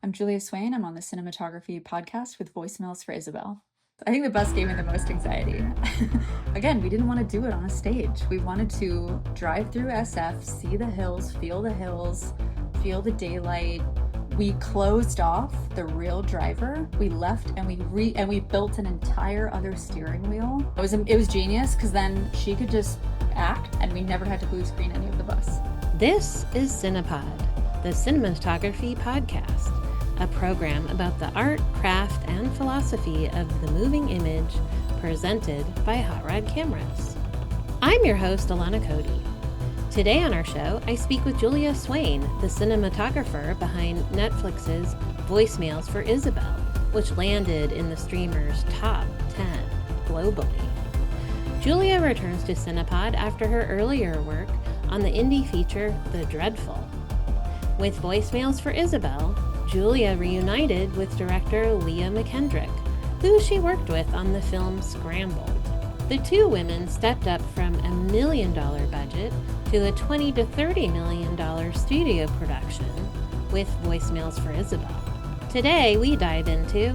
I'm Julia Swain. I'm on the cinematography podcast with voicemails for Isabelle. I think the bus gave me the most anxiety. Again, we didn't want to do it on a stage. We wanted to drive through SF, see the hills, feel the daylight. We closed off the real driver. We left and we built an entire other steering wheel. It was genius because then she could just act and we never had to blue screen any of the bus. This is Cinepod, the cinematography podcast, a program about the art, craft, and philosophy of the moving image presented by Hot Rod Cameras. I'm your host, Alana Cody. Today on our show, I speak with Julia Swain, the cinematographer behind Netflix's Voicemails for Isabelle, which landed in the streamer's top 10 globally. Julia returns to Cinepod after her earlier work on the indie feature The Dreadful. With Voicemails for Isabelle, Julia reunited with director Leah McKendrick, who she worked with on the film Scrambled. The two women stepped up from a $1 million budget to a $20 to $30 million studio production with Voicemails for Isabelle. Today, we dive into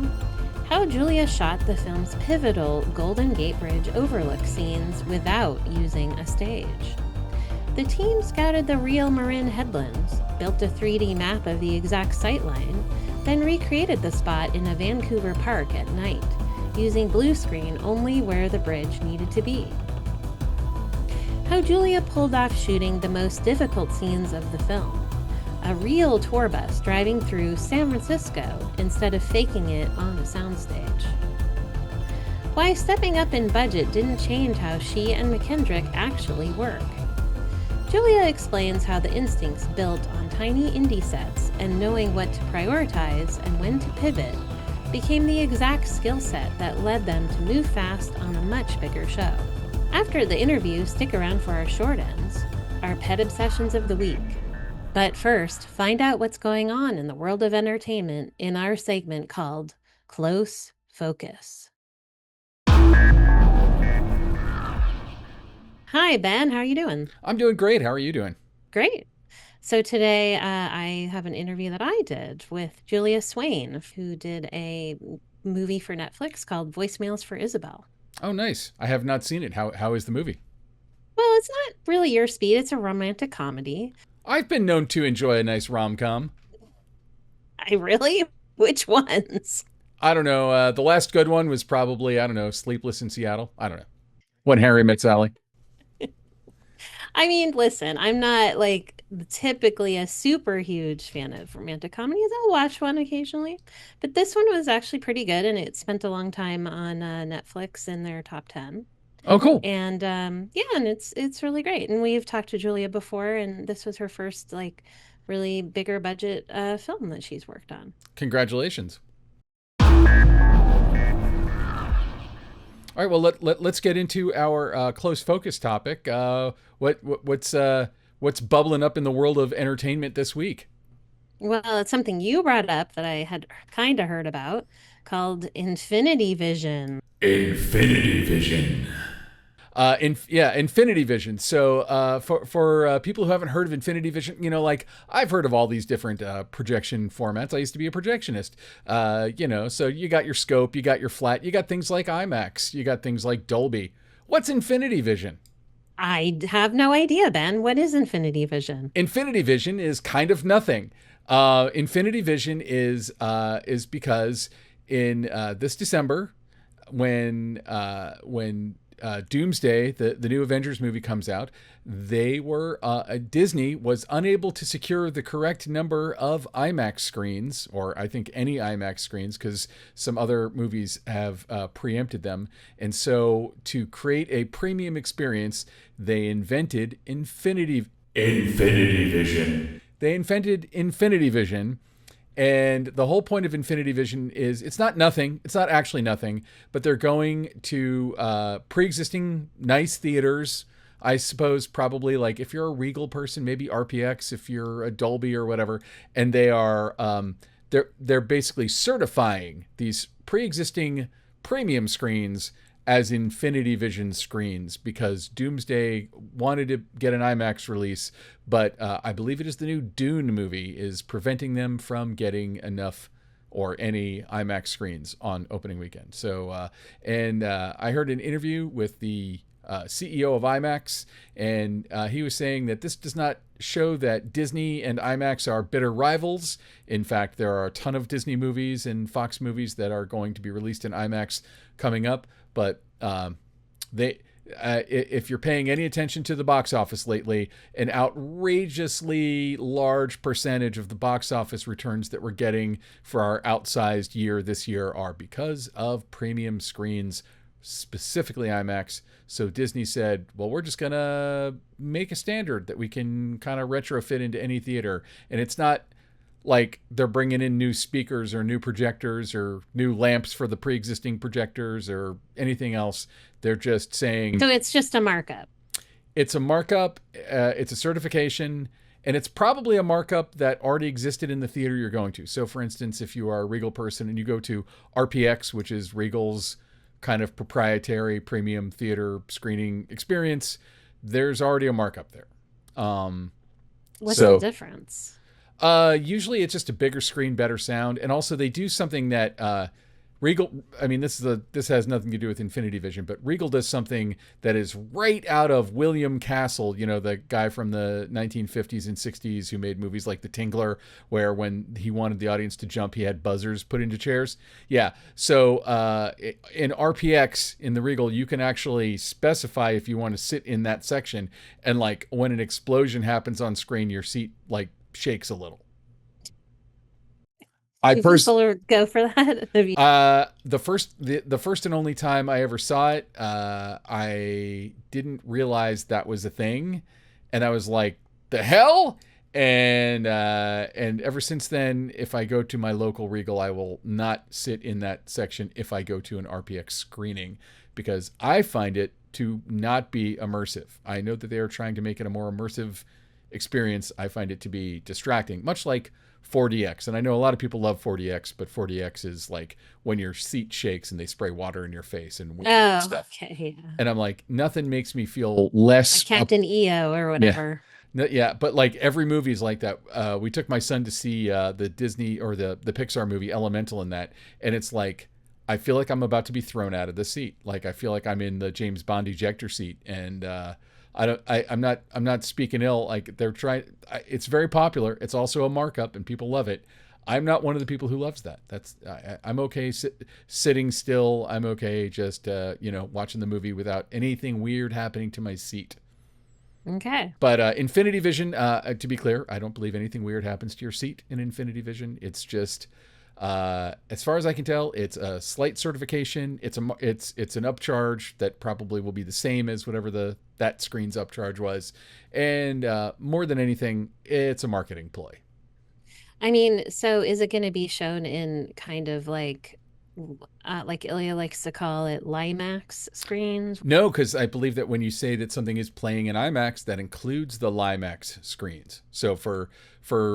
how Julia shot the film's pivotal Golden Gate Bridge overlook scenes without using a stage. The team scouted the real Marin Headlands, built a 3D map of the exact sightline, then recreated the spot in a Vancouver park at night, using blue screen only where the bridge needed to be. How Julia pulled off shooting the most difficult scenes of the film, a real tour bus driving through San Francisco instead of faking it on a soundstage. Why stepping up in budget didn't change how she and McKendrick actually work. Julia explains how the instincts built on tiny indie sets and knowing what to prioritize and when to pivot became the exact skill set that led them to move fast on a much bigger show. After the interview, stick around for our short ends, our pet obsessions of the week. But first, find out what's going on in the world of entertainment in our segment called Close Focus. Hi, Ben. How are you doing? I'm doing great. How are you doing? Great. So today I have an interview that I did with Julia Swain, who did a movie for Netflix called Voicemails for Isabelle. Oh, nice. I have not seen it. How is the movie? Well, it's not really your speed. It's a romantic comedy. I've been known to enjoy a nice rom-com. I really? Which ones? I don't know. The last good one was probably, Sleepless in Seattle. I don't know. When Harry Met Sally. I mean, listen, I'm not like typically a super huge fan of romantic comedies. I'll watch one occasionally, but this one was actually pretty good, and it spent a long time on Netflix in their top 10. Oh, cool. And and it's really great. And we've talked to Julia before, and this was her first like really bigger budget film that she's worked on. Congratulations. All right, well, let's get into our close focus topic. What's bubbling up in the world of entertainment this week? Well, it's something you brought up that I had kind of heard about called Infinity Vision. Infinity Vision. Infinity Vision. So for people who haven't heard of Infinity Vision, I've heard of all these different projection formats. I used to be a projectionist. So you got your scope, you got your flat, you got things like IMAX, you got things like Dolby. What's Infinity Vision? I have no idea, Ben. What is Infinity Vision? Infinity Vision is kind of nothing. Infinity Vision is because in this December, when Doomsday, the new Avengers movie comes out, Disney was unable to secure the correct number of IMAX screens, or I think any IMAX screens, because some other movies have preempted them. And so to create a premium experience, they invented Infinity Vision. They invented Infinity Vision. And the whole point of Infinity Vision is it's not nothing. It's not actually nothing, but they're going to pre-existing nice theaters. I suppose probably like if you're a Regal person, maybe RPX, if you're a Dolby or whatever, and they are they're basically certifying these pre-existing premium screens as Infinity Vision screens, because Doomsday wanted to get an IMAX release, but I believe it is the new Dune movie is preventing them from getting enough or any IMAX screens on opening weekend. So, I heard an interview with the CEO of IMAX, and he was saying that this does not show that Disney and IMAX are bitter rivals. In fact, there are a ton of Disney movies and Fox movies that are going to be released in IMAX coming up, but if you're paying any attention to the box office lately, an outrageously large percentage of the box office returns that we're getting for our outsized year this year are because of premium screens, specifically IMAX. So Disney said, well, we're just going to make a standard that we can kind of retrofit into any theater. And it's not like they're bringing in new speakers or new projectors or new lamps for the pre-existing projectors or anything else. They're just saying... So it's just a markup. It's a markup. It's a certification. And it's probably a markup that already existed in the theater you're going to. So, for instance, if you are a Regal person and you go to RPX, which is Regal's kind of proprietary premium theater screening experience, there's already a markup there. What's the difference? Usually it's just a bigger screen, better sound. And also they do something that Regal, I mean, this has nothing to do with Infinity Vision, but Regal does something that is right out of William Castle, you know, the guy from the 1950s and 60s who made movies like The Tingler, where when he wanted the audience to jump, he had buzzers put into chairs. Yeah. So in RPX, in the Regal, you can actually specify if you want to sit in that section. And like when an explosion happens on screen, your seat like shakes a little. I personally go for that. The first and only time I ever saw it, I didn't realize that was a thing, and I was like, "The hell!" And ever since then, if I go to my local Regal, I will not sit in that section if I go to an RPX screening, because I find it to not be immersive. I know that they are trying to make it a more immersive experience. I find it to be distracting, much like 4DX. And I know a lot of people love 4DX, but 4DX is like when your seat shakes and they spray water in your face and stuff. Okay, yeah. And I'm like, nothing makes me feel less... Like Captain EO or whatever. Yeah, but like every movie is like that. We took my son to see the Disney or the Pixar movie Elemental in that. And it's like, I feel like I'm about to be thrown out of the seat. Like I feel like I'm in the James Bond ejector seat. And I'm not speaking ill. Like they're trying. It's very popular. It's also a markup, and people love it. I'm not one of the people who loves that. I'm okay sitting still. I'm okay just watching the movie without anything weird happening to my seat. Okay. But Infinity Vision, to be clear, I don't believe anything weird happens to your seat in Infinity Vision. It's just, as far as I can tell, it's a slight certification. It's an upcharge that probably will be the same as whatever that screen's upcharge was. And more than anything, it's a marketing ploy. I mean, so is it going to be shown in kind of like Ilya likes to call it LIMAX screens? No, because I believe that when you say that something is playing in IMAX, that includes the LIMAX screens. So for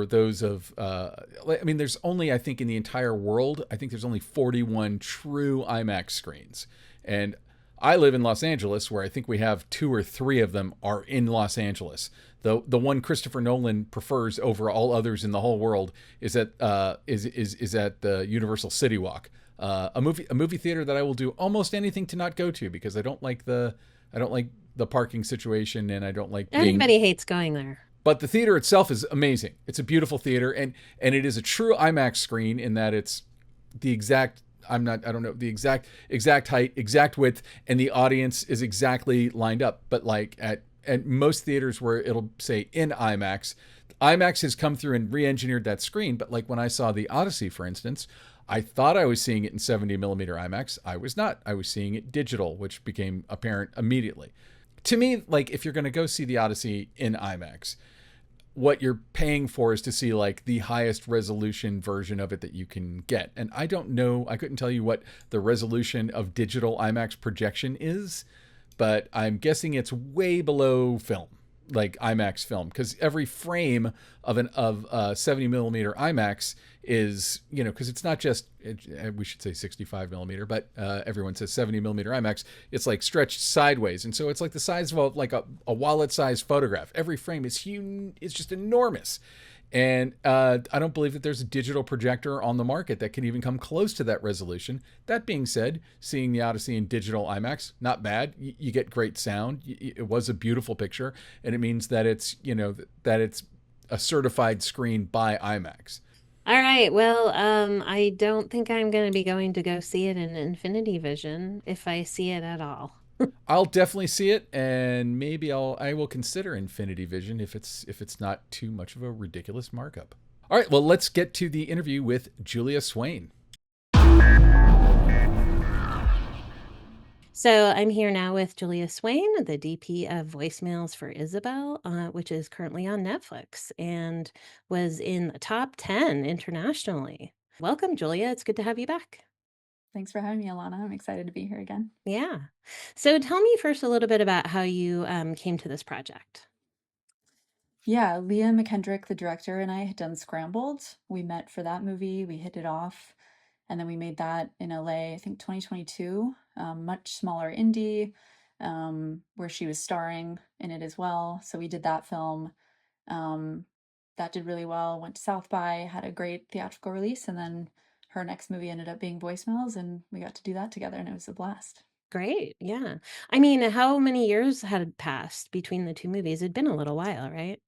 those of, there's only, I think in the entire world, I think there's only 41 true IMAX screens. And I live in Los Angeles, where I think we have 2 or 3 of them are in Los Angeles. The one Christopher Nolan prefers over all others in the whole world is at the Universal City Walk. A movie theater that I will do almost anything to not go to, because I don't like the parking situation, and I don't like anybody hates going there. But the theater itself is amazing. It's a beautiful theater, and it is a true IMAX screen in that it's the exact the exact height, exact width, and the audience is exactly lined up. But like at most theaters where it'll say in IMAX has come through and re-engineered that screen. But like when I saw The Odyssey, for instance, I thought I was seeing it in 70 millimeter IMAX. I was not. I was seeing it digital, which became apparent immediately. To me, like if you're going to go see The Odyssey in IMAX, what you're paying for is to see like the highest resolution version of it that you can get. And I don't know, I couldn't tell you what the resolution of digital IMAX projection is, but I'm guessing it's way below film. like IMAX film, because every frame of 70 millimeter IMAX is, because it's not just, we should say 65 millimeter, but everyone says 70 millimeter IMAX. It's like stretched sideways, and so it's like the size of a wallet sized photograph. Every frame is huge. It's just enormous. And I don't believe that there's a digital projector on the market that can even come close to that resolution. That being said, seeing the Odyssey in digital IMAX, not bad. You get great sound. It was a beautiful picture, and it means that it's that it's a certified screen by IMAX. All right. Well, I don't think I'm going to be going to go see it in Infinity Vision if I see it at all. I'll definitely see it, and maybe I will consider Infinity Vision if it's not too much of a ridiculous markup. All right, well, let's get to the interview with Julia Swain. So I'm here now with Julia Swain, the DP of Voicemails for Isabelle, which is currently on Netflix and was in the top 10 internationally. Welcome, Julia. It's good to have you back. Thanks for having me, Alana. I'm excited to be here again. Yeah. So tell me first a little bit about how you came to this project. Yeah, Leah McKendrick, the director, and I had done Scrambled. We met for that movie. We hit it off. And then we made that in LA, I think 2022, much smaller indie, where she was starring in it as well. So we did that film. That did really well. Went to South by, had a great theatrical release. And then her next movie ended up being Voicemails, and we got to do that together, and it was a blast. Great. Yeah. I mean, how many years had passed between the two movies? It'd been a little while, right?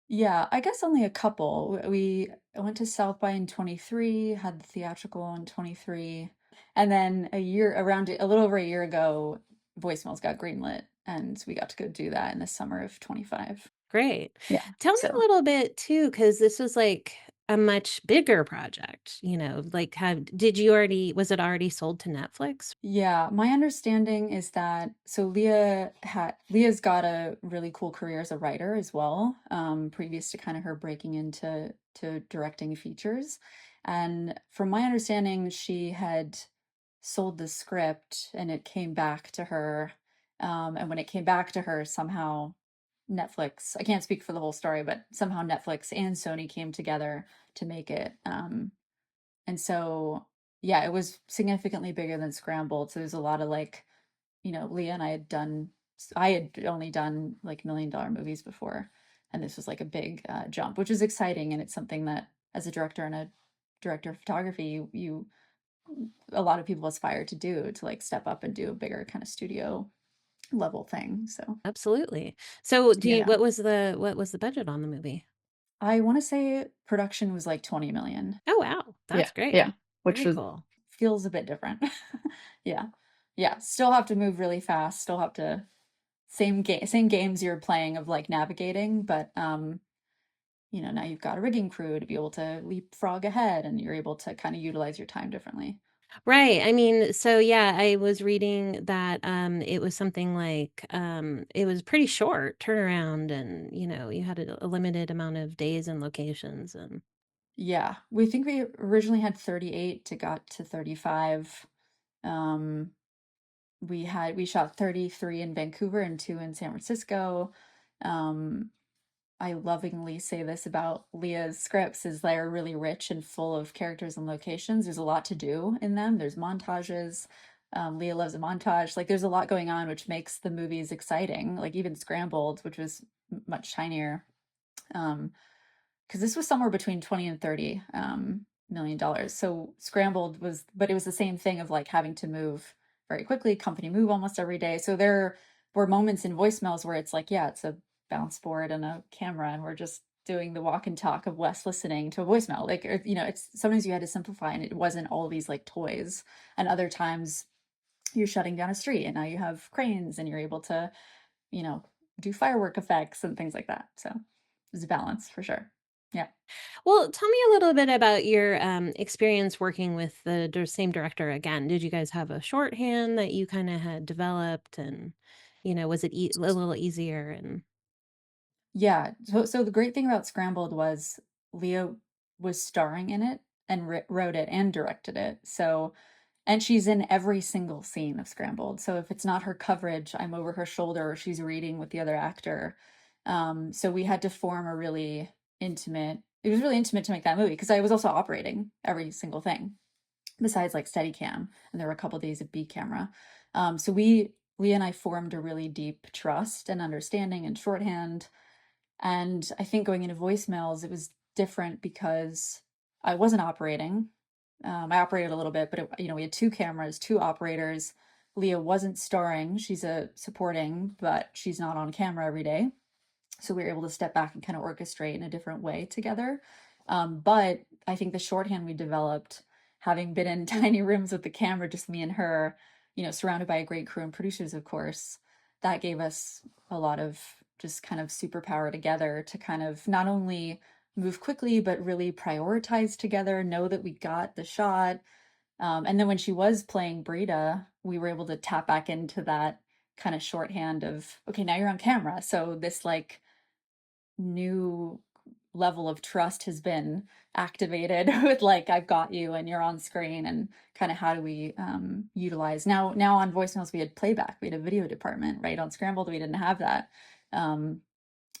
Yeah, I guess only a couple. We went to South by in 23, had the theatrical in 23, and then a little over a year ago, Voicemails got greenlit, and we got to go do that in the summer of 25. Great. Yeah. Tell me a So little bit too, because this was like a much bigger project, like was it already sold to Netflix? yeah, my understanding is that Leah's got a really cool career as a writer as well, previous to kind of her breaking into directing features. And from my understanding, she had sold the script and it came back to her. And when it came back to her, somehow Netflix, I can't speak for the whole story, but somehow Netflix and Sony came together to make it. And so, yeah, it was significantly bigger than Scrambled. So there's a lot of Leah and I had only done like $1 million movies before. And this was like a big jump, which is exciting. And it's something that as a director and a director of photography, a lot of people aspire to do, to like step up and do a bigger kind of studio level thing. So Absolutely. So yeah, what was the budget on the movie? I want to say production was like 20 million. Oh, wow. That's Yeah, great. yeah, which Very was cool. feels a bit different. Yeah. Yeah, still have to move really fast, still have to same games you're playing of like navigating, but now you've got a rigging crew to be able to leapfrog ahead and you're able to kind of utilize your time differently. Right. I mean, so yeah, I was reading that it was something like it was pretty short turnaround and you had a limited amount of days and locations and Yeah, we think we originally had 38 to got to 35. Um we shot 33 in Vancouver and 2 in San Francisco. Um I lovingly say this about Leah's scripts is they're really rich and full of characters and locations. There's a lot to do in them. There's montages. Leah loves a montage. Like there's a lot going on, which makes the movies exciting. Like even Scrambled, which was much tinier. Because this was somewhere between 20 and 30 million dollars. So Scrambled but it was the same thing of like having to move very quickly, company move almost every day. So there were moments in Voicemails where it's like, yeah, it's a bounce board and a camera, and we're just doing the walk and talk of Wes listening to a voicemail. Like, it's sometimes you had to simplify, and it wasn't all these like toys. And other times you're shutting down a street, and now you have cranes, and you're able to, do firework effects and things like that. So it's a balance for sure. Yeah. well, tell me a little bit about your experience working with the same director again. Did you guys have a shorthand that you kind of had developed and was it a little easier and Yeah. So the great thing about Scrambled was Leah was starring in it and wrote it and directed it. So, and she's in every single scene of Scrambled. So if it's not her coverage, I'm over her shoulder or she's reading with the other actor. So we had to form a really intimate, it was really intimate to make that movie because I was also operating every single thing besides like Steadicam, and there were a couple days of B camera. So Leah and I formed a really deep trust and understanding and shorthand. And I think going into voicemails, it was different because I wasn't operating. I operated a little bit, but we had two cameras, two operators. Leah wasn't starring; she's a supporting, but she's not on camera every day. So we were able to step back and kind of orchestrate in a different way together. But I think the shorthand we developed, having been in tiny rooms with the camera, just me and her, surrounded by a great crew and producers, of course, that gave us a lot of just kind of superpower together to kind of not only move quickly, but really prioritize together, know that we got the shot. And then when she was playing Brita, we were able to tap back into that kind of shorthand of, okay, now you're on camera. So this like new level of trust has been activated with like I've got you and you're on screen, and kind of how do we utilize now on voicemails we had playback, we had a video department, right? On Scrambled we didn't have that.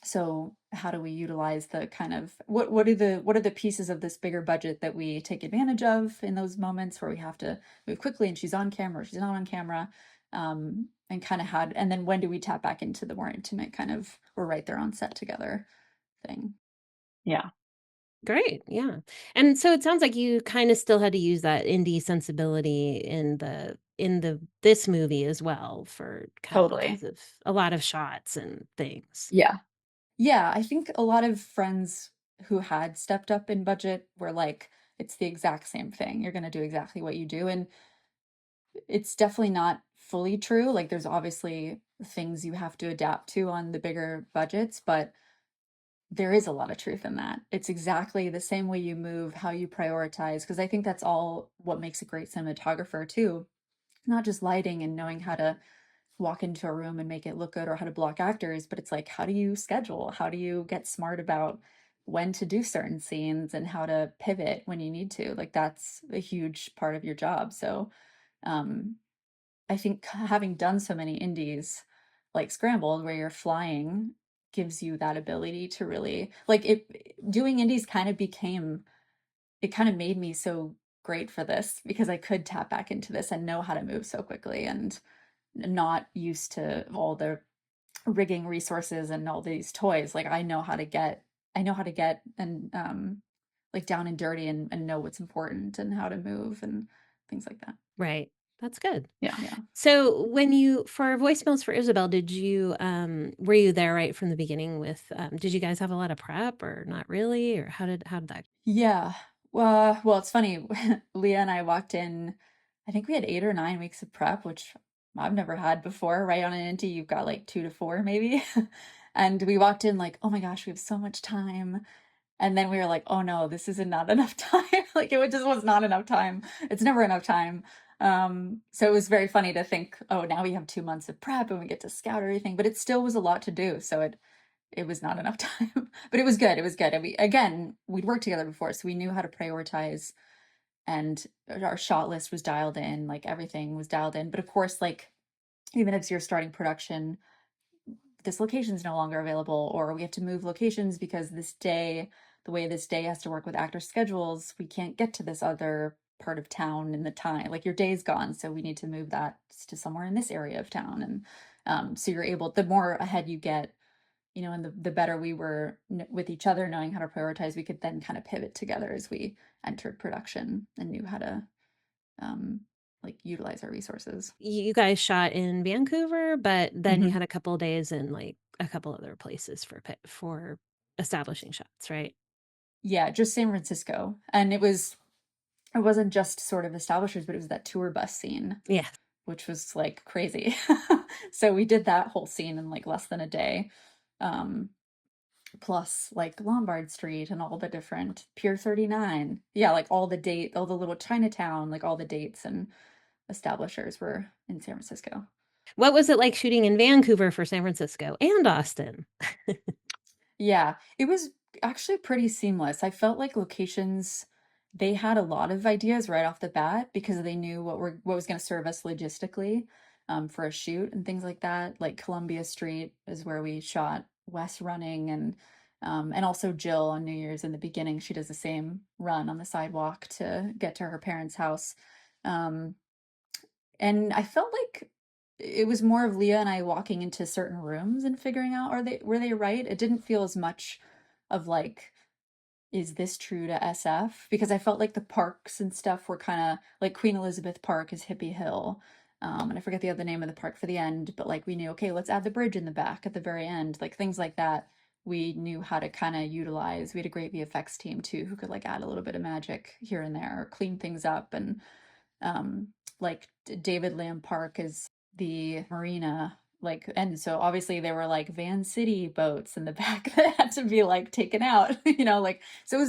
So how do we utilize the kind of what are the pieces of this bigger budget that we take advantage of in those moments where we have to move quickly and she's on camera or she's not on camera, and kind of had, and then when do we tap back into the more intimate kind of we're right there on set together thing. Yeah. Great, yeah. And so it sounds like you kind of still had to use that indie sensibility in the this movie as well for kind of Totally. because of a lot of shots and things. Yeah. Yeah, I think a lot of friends who had stepped up in budget were like, it's the exact same thing. You're going to do exactly what you do. And it's definitely not fully true. Like, there's obviously things you have to adapt to on the bigger budgets, but there is a lot of truth in that. It's exactly the same way you move, how you prioritize, because I think that's all what makes a great cinematographer, too. Not just lighting and knowing how to walk into a room and make it look good or how to block actors, but it's like, how do you schedule? How do you get smart about when to do certain scenes and how to pivot when you need to? Like, that's a huge part of your job. So, um, I think having done so many indies like Scrambled, where you're flying, gives you that ability to really like it. Doing indies kind of became, it kind of made me so great for this because I could tap back into this and know how to move so quickly and not used to all the rigging resources and all these toys. Like I know how to get and like down and dirty and know what's important and how to move and things like that. Right. That's good. Yeah. So when you for voicemails for Isabel, did you were you there right from the beginning with did you guys have a lot of prep or not really? Or how did that Yeah. Well, it's funny. Leah and I walked in, I think we had 8 or 9 weeks of prep, which I've never had before, right? On an indie, you've got like 2 to 4 maybe. And we walked in like, oh my gosh, we have so much time. And then we were like, oh no, this isn't not enough time. Like just was not enough time. It's never enough time. So it was very funny to think, oh, now we have 2 months of prep and we get to scout everything, but it still was a lot to do. So it was not enough time, but it was good. It was good. And we'd worked together before, so we knew how to prioritize, and our shot list was dialed in, like everything was dialed in. But of course, like even if you're starting production, this location is no longer available, or we have to move locations because the way this day has to work with actor schedules, we can't get to this other part of town in the time. Like your day's gone, so we need to move that to somewhere in this area of town. And so you're able, the more ahead you get, and the better we were with each other, knowing how to prioritize, we could then kind of pivot together as we entered production and knew how to like utilize our resources. you guys shot in Vancouver, but then you Mhm. had a couple days in like a couple other places for establishing shots, right? Yeah, just San Francisco. And it wasn't just sort of establishers, but it was that tour bus scene, Yeah. which was like crazy. So we did that whole scene in like less than a day. Um, plus like Lombard Street and all the different Pier 39. Yeah, like all the little Chinatown, like all the dates and establishers were in San Francisco. What was it like shooting in Vancouver for San Francisco and Austin? Yeah, it was actually pretty seamless. I felt like locations, they had a lot of ideas right off the bat because they knew what was going to serve us logistically, for a shoot and things like that. Like Columbia Street is where we shot Wes running, and also Jill on New Year's in the beginning, she does the same run on the sidewalk to get to her parents' house. Um, and I felt like it was more of Leah and I walking into certain rooms and figuring out were they right? It didn't feel as much of like, is this true to SF? Because I felt like the parks and stuff were kind of like Queen Elizabeth Park is Hippie Hill. And I forget the other name of the park for the end, but like we knew, okay, let's add the bridge in the back at the very end, like things like that. We knew how to kind of utilize. We had a great VFX team too, who could like add a little bit of magic here and there, or clean things up. And like David Lamb Park is the marina, like, and so obviously there were like Van City boats in the back that had to be like taken out, like, so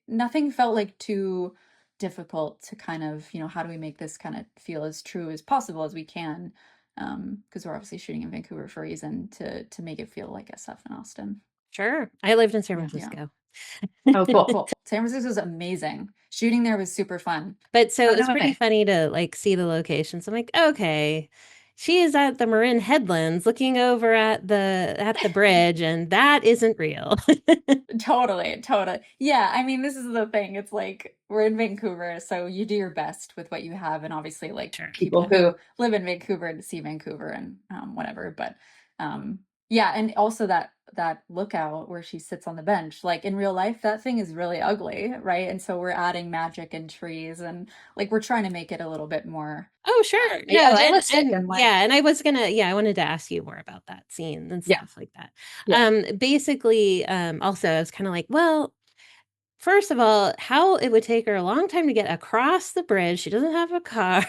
nothing felt like too difficult to kind of, how do we make this kind of feel as true as possible as we can, because we're obviously shooting in Vancouver for a reason, to make it feel like SF in Austin. Sure. I lived in San Yeah. Francisco. Oh, cool. San Francisco was amazing. Shooting there was super fun. But so Oh, it was no pretty way. funny to like see the locations. I'm like, okay, she is at the Marin Headlands looking over at the bridge, and that isn't real. Totally. Yeah, I mean, this is the thing. It's like we're in Vancouver, so you do your best with what you have, and obviously, like Sure. people who live in Vancouver to see Vancouver and whatever. But yeah, and also that lookout where she sits on the bench, like in real life, that thing is really ugly, right? And so we're adding magic and trees, and like we're trying to make it a little bit more. Oh, sure. No, Yeah, and realistic and like, yeah, and I wanted to ask you more about that scene and yeah, stuff like that. yeah. Basically, also I was kind of like, well, first of all, how it would take her a long time to get across the bridge. She doesn't have a car.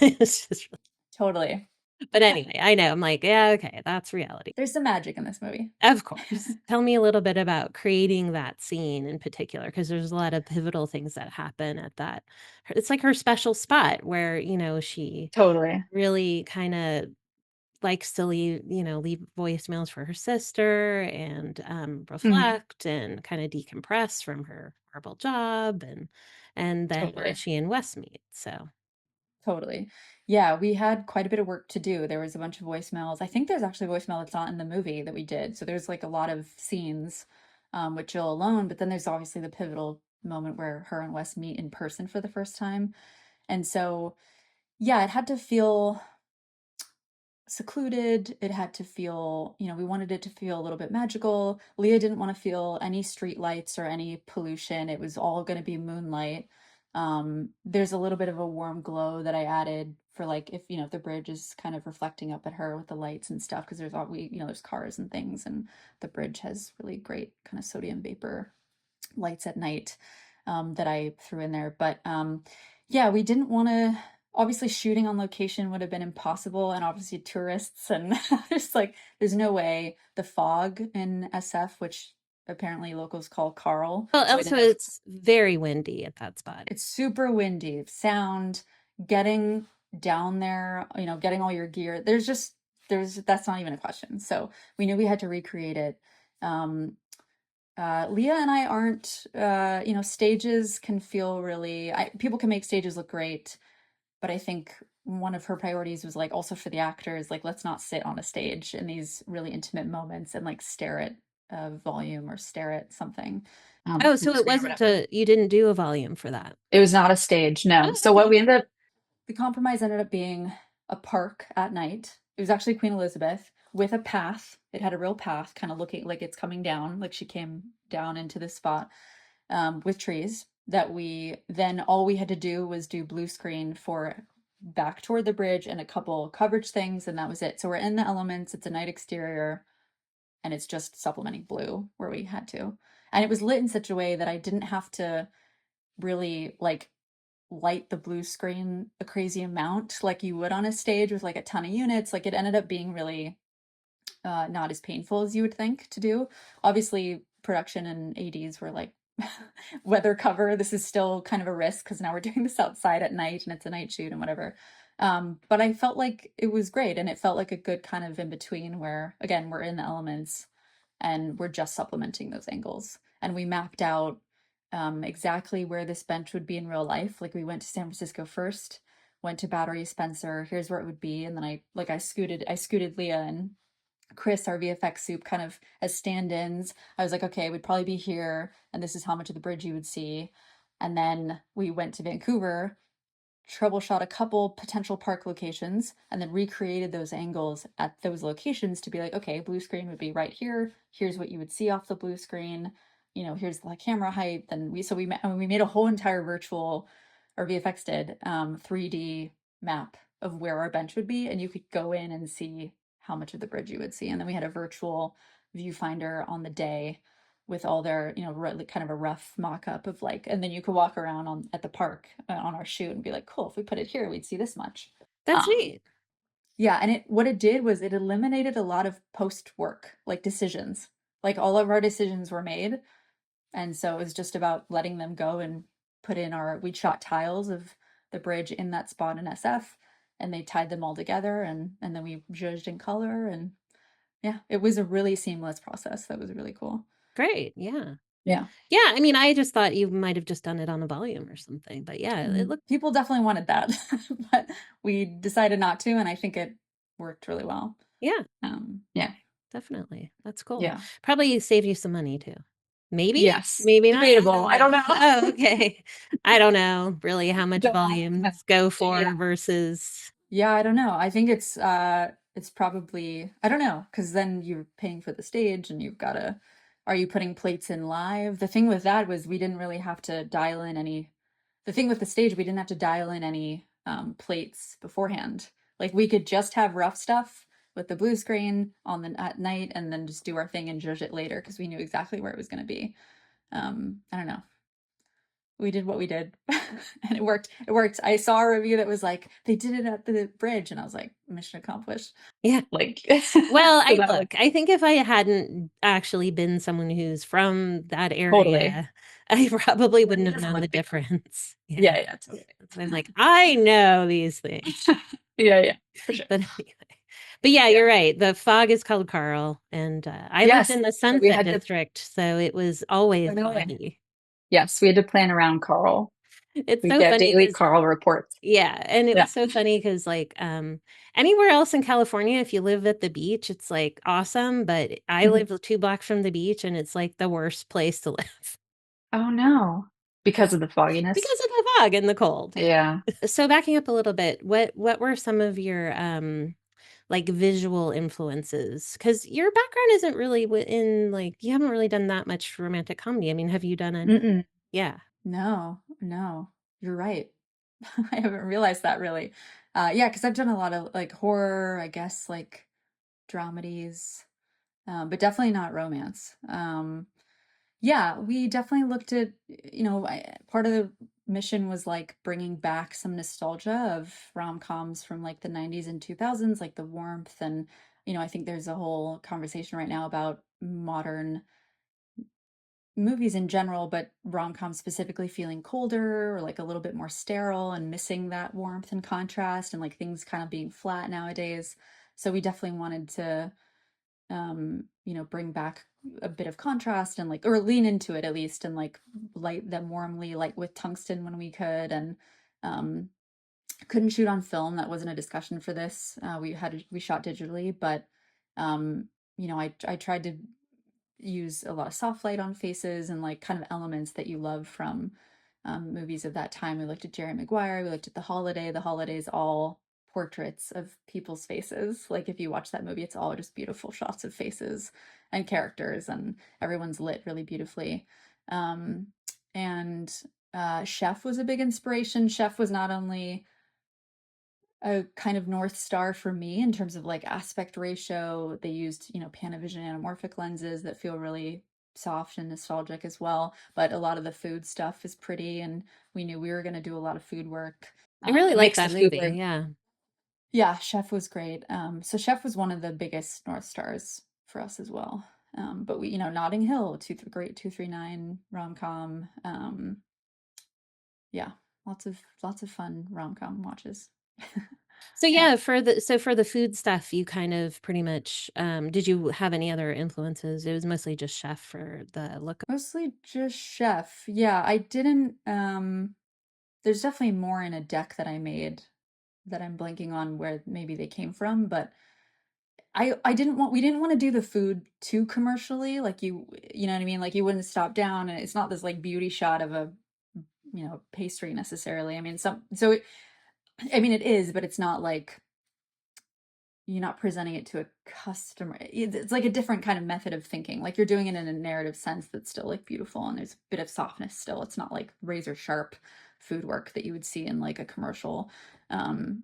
It's just, Totally. but anyway, I know. I'm like, yeah, okay, that's reality. There's some magic in this movie. Of course. Tell me a little bit about creating that scene in particular, because there's a lot of pivotal things that happen at that. It's like her special spot where, she Totally. really kind of likes to leave voicemails for her sister and reflect and kind of decompress from her horrible job, and then Totally. she and Wes meet. So Totally. Yeah, we had quite a bit of work to do. There was a bunch of voicemails. I think there's actually a voicemail that's not in the movie that we did. So there's like a lot of scenes with Jill alone, but then there's obviously the pivotal moment where her and Wes meet in person for the first time. And so, yeah, it had to feel secluded. It had to feel, we wanted it to feel a little bit magical. Leah didn't want to feel any street lights or any pollution. It was all going to be moonlight. There's a little bit of a warm glow that I added for like if the bridge is kind of reflecting up at her with the lights and stuff, because there's cars and things, and the bridge has really great kind of sodium vapor lights at night, that I threw in there. But yeah, we didn't want to. Obviously, shooting on location would have been impossible, and obviously tourists and just like there's no way. The fog in SF, which apparently locals call Carl. well, also it's very windy at that spot. It's super windy. Sound, getting down there, getting all your gear. That's not even a question. So we knew we had to recreate it. Leah and I aren't, stages can feel really, people can make stages look great, but I think one of her priorities was like also for the actors, like, let's not sit on a stage in these really intimate moments and like stare at a volume or stare at something. Oh, so it wasn't you didn't do a volume for that. It was not a stage, no. Oh, So what we ended up, the compromise ended up being a park at night. It was actually Queen Elizabeth with a path. It had a real path, kind of looking like it's coming down, like she came down into this spot, with trees that all we had to do was do blue screen for back toward the bridge and a couple coverage things, and that was it. So we're in the elements. It's a night exterior, and it's just supplementing blue where we had to. And it was lit in such a way that I didn't have to really like light the blue screen a crazy amount like you would on a stage with like a ton of units. Like it ended up being really not as painful as you would think to do. Obviously, production and ADs were like, weather cover. This is still kind of a risk because now we're doing this outside at night and it's a night shoot and whatever. But I felt like it was great, and it felt like a good kind of in between where, again, we're in the elements and we're just supplementing those angles. And we mapped out exactly where this bench would be in real life. Like we went to San Francisco first, went to Battery Spencer. Here's where it would be, and then I scooted Leah and Chris, our VFX soup, kind of as stand-ins. I was like, okay, we'd probably be here, and this is how much of the bridge you would see. And then we went to Vancouver, troubleshot a couple potential park locations, and then recreated those angles at those locations to be like, okay, blue screen would be right here. Here's what you would see off the blue screen. You know, here's the camera height. Then we made a whole entire virtual, or VFX did, 3D map of where our bench would be, and you could go in and see how much of the bridge you would see. And then we had a virtual viewfinder on the day with all their, you know, kind of a rough mock-up of like, and then you could walk around at the park on our shoot and be like, cool, if we put it here, we'd see this much. That's neat. Yeah, and what it did was it eliminated a lot of post work, like decisions. Like all of our decisions were made, and so it was just about letting them go and put in we shot tiles of the bridge in that spot in SF, and they tied them all together, and then we judged in color, and yeah, it was a really seamless process. That was really cool. Great. Yeah. Yeah. Yeah. I mean, I just thought you might have just done it on a volume or something, but yeah, it looked. People definitely wanted that, but we decided not to, and I think it worked really well. Yeah. Yeah. Definitely. That's cool. Yeah. Probably save you some money too. Maybe? Yes. Maybe not. Debatable. I don't know. Oh, okay. I don't know really how much Don't know. volumes go for Yeah. versus. Yeah, I don't know. I think it's probably, I don't know, because then you're paying for the stage and you've got to, are you putting plates in live? The thing with that was we didn't really have to dial in any, the thing with the stage, we didn't have to dial in any plates beforehand. Like we could just have rough stuff with the blue screen at night and then just do our thing and judge it later because we knew exactly where it was going to be. I don't know. We did what we did and it worked. It worked. I saw a review that was like, they did it at the bridge. And I was like, mission accomplished. Yeah. Like, well, so I think if I hadn't actually been someone who's from that area, totally. I probably wouldn't have known the difference. Yeah, totally. So I'm like, I know these things. Yeah, for sure. But anyway. But yeah, you're right. The fog is called Carl, and I lived in the Sunset District, so it was always foggy. Yes, we had to plan around Carl. It's we so get funny. Daily Carl reports. Yeah, and it was so funny because like anywhere else in California, if you live at the beach, it's like awesome. But I live 2 blocks from the beach, and it's like the worst place to live. Oh no. Because of the fogginess. Because of the fog and the cold. Yeah. So backing up a little bit, what were some of your like visual influences? Because your background isn't really in like you haven't really done that much romantic comedy. I mean, have you done any? Yeah. No, you're right. I haven't realized that really. Yeah, because I've done a lot of like horror, I guess, like dramedies, but definitely not romance. Yeah, we definitely looked at, you know, part of the mission was like bringing back some nostalgia of rom-coms from like the 90s and 2000s, like the warmth. And, you know, I think there's a whole conversation right now about modern movies in general, but rom-com specifically feeling colder or like a little bit more sterile and missing that warmth and contrast and like things kind of being flat nowadays. So we definitely wanted to you know, bring back a bit of contrast and like, or lean into it at least, and like light them warmly, like with tungsten when we could. And couldn't shoot on film. That wasn't a discussion for this. We shot digitally, but you know, I tried to use a lot of soft light on faces and like kind of elements that you love from movies of that time. We looked at Jerry Maguire, we looked at The Holiday. The Holiday's all portraits of people's faces. Like if you watch that movie, it's all just beautiful shots of faces and characters, and everyone's lit really beautifully. And Chef was a big inspiration. Chef was not only a kind of North Star for me in terms of like aspect ratio. They used, you know, Panavision anamorphic lenses that feel really soft and nostalgic as well. But a lot of the food stuff is pretty, and we knew we were going to do a lot of food work. I really like that movie. Yeah. Yeah, Chef was great. So Chef was one of the biggest North Stars for us as well. But we, you know, Notting Hill, great 239 rom-com. Yeah, lots of fun rom-com watches. So yeah, for the food stuff, you kind of pretty much did you have any other influences? It was mostly just Chef for the look. Mostly just Chef. Yeah, I didn't there's definitely more in a deck that I made that I'm blanking on where maybe they came from, but I didn't want we didn't want to do the food too commercially, like you know what I mean? Like you wouldn't stop down, and it's not this like beauty shot of a pastry necessarily. I mean, I mean it is, but it's not like you're not presenting it to a customer. It's like a different kind of method of thinking. Like you're doing it in a narrative sense that's still like beautiful and there's a bit of softness still. It's not like razor sharp food work that you would see in like a commercial.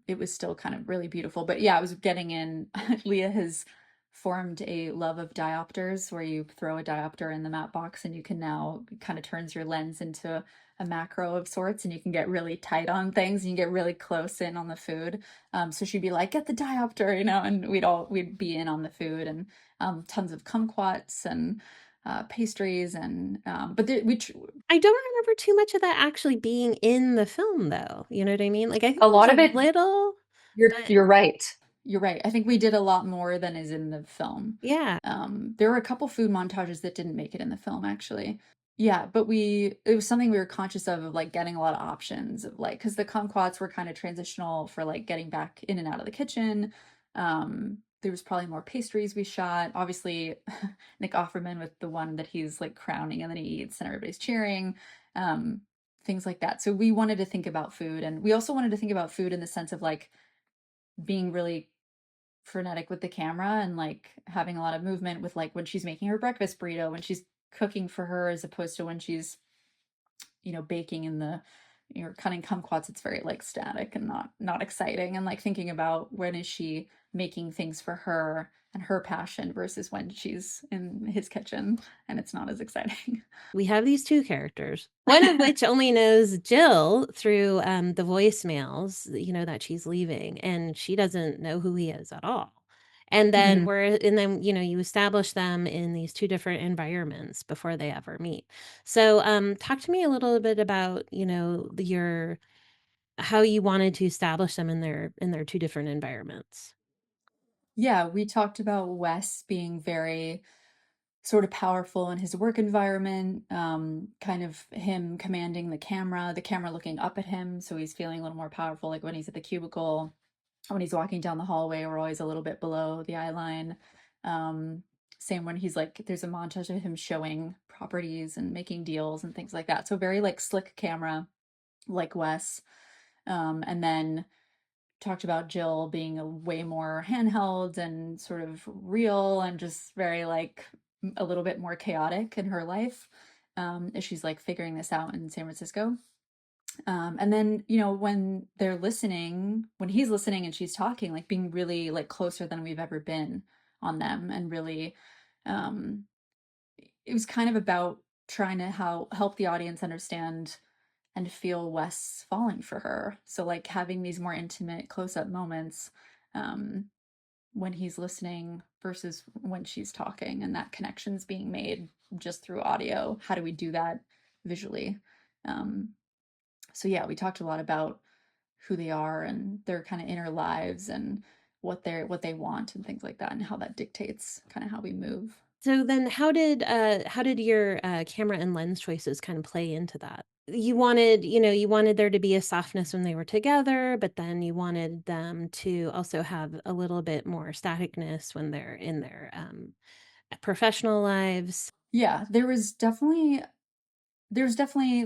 It was still kind of really beautiful. But yeah, I was getting in. Leah has formed a love of diopters where you throw a diopter in the matte box and you can now kind of turns your lens into a macro of sorts and you can get really tight on things and you get really close in on the food. So she'd be like, get the diopter, and we'd be in on the food and tons of kumquats and pastries and but I don't remember too much of that actually being in the film, though. You know what I mean? Like, I think a there was lot of a it. little, You're but you're right. You're right. I think we did a lot more than is in the film. yeah. There were a couple food montages that didn't make it in the film, actually. Yeah, but it was something we were conscious of like getting a lot of options of like, because the kumquats were kind of transitional for like getting back in and out of the kitchen. There was probably more pastries we shot. Obviously, Nick Offerman with the one that he's like crowning and then he eats and everybody's cheering. Um, Things like that. So we wanted to think about food, and we also wanted to think about food in the sense of like being really frenetic with the camera and like having a lot of movement with like when she's making her breakfast burrito, when she's cooking for her, as opposed to when she's baking in the cutting kumquats. It's very like static and not exciting, and like thinking about when is she making things for her and her passion versus when she's in his kitchen and it's not as exciting. We have these two characters, one of which only knows Jill through the voicemails, that she's leaving, and she doesn't know who he is at all. And then Mhm. you establish them in these two different environments before they ever meet. So, talk to me a little bit about, your how you wanted to establish them in their two different environments. Yeah, we talked about Wes being very sort of powerful in his work environment, kind of him commanding the camera looking up at him, so he's feeling a little more powerful, like when he's at the cubicle, when he's walking down the hallway, we're always a little bit below the eye line. Um, Same when he's like, there's a montage of him showing properties and making deals and things like that. So very like slick camera, like Wes. And then talked about Jill being a way more handheld and sort of real and just very like a little bit more chaotic in her life, as she's like figuring this out in San Francisco. And then, when he's listening and she's talking, like being really like closer than we've ever been on them, and really, um, it was kind of about trying to help the audience understand and feel Wes falling for her. So like having these more intimate close-up moments, um, when he's listening versus when she's talking, and that connection's being made just through audio. How do we do that visually? Um, so yeah, we talked a lot about who they are and their kind of inner lives and what they want and things like that, and how that dictates kind of how we move. So then how did your camera and lens choices kind of play into that? You wanted there to be a softness when they were together, but then you wanted them to also have a little bit more staticness when they're in their professional lives. Yeah, there's definitely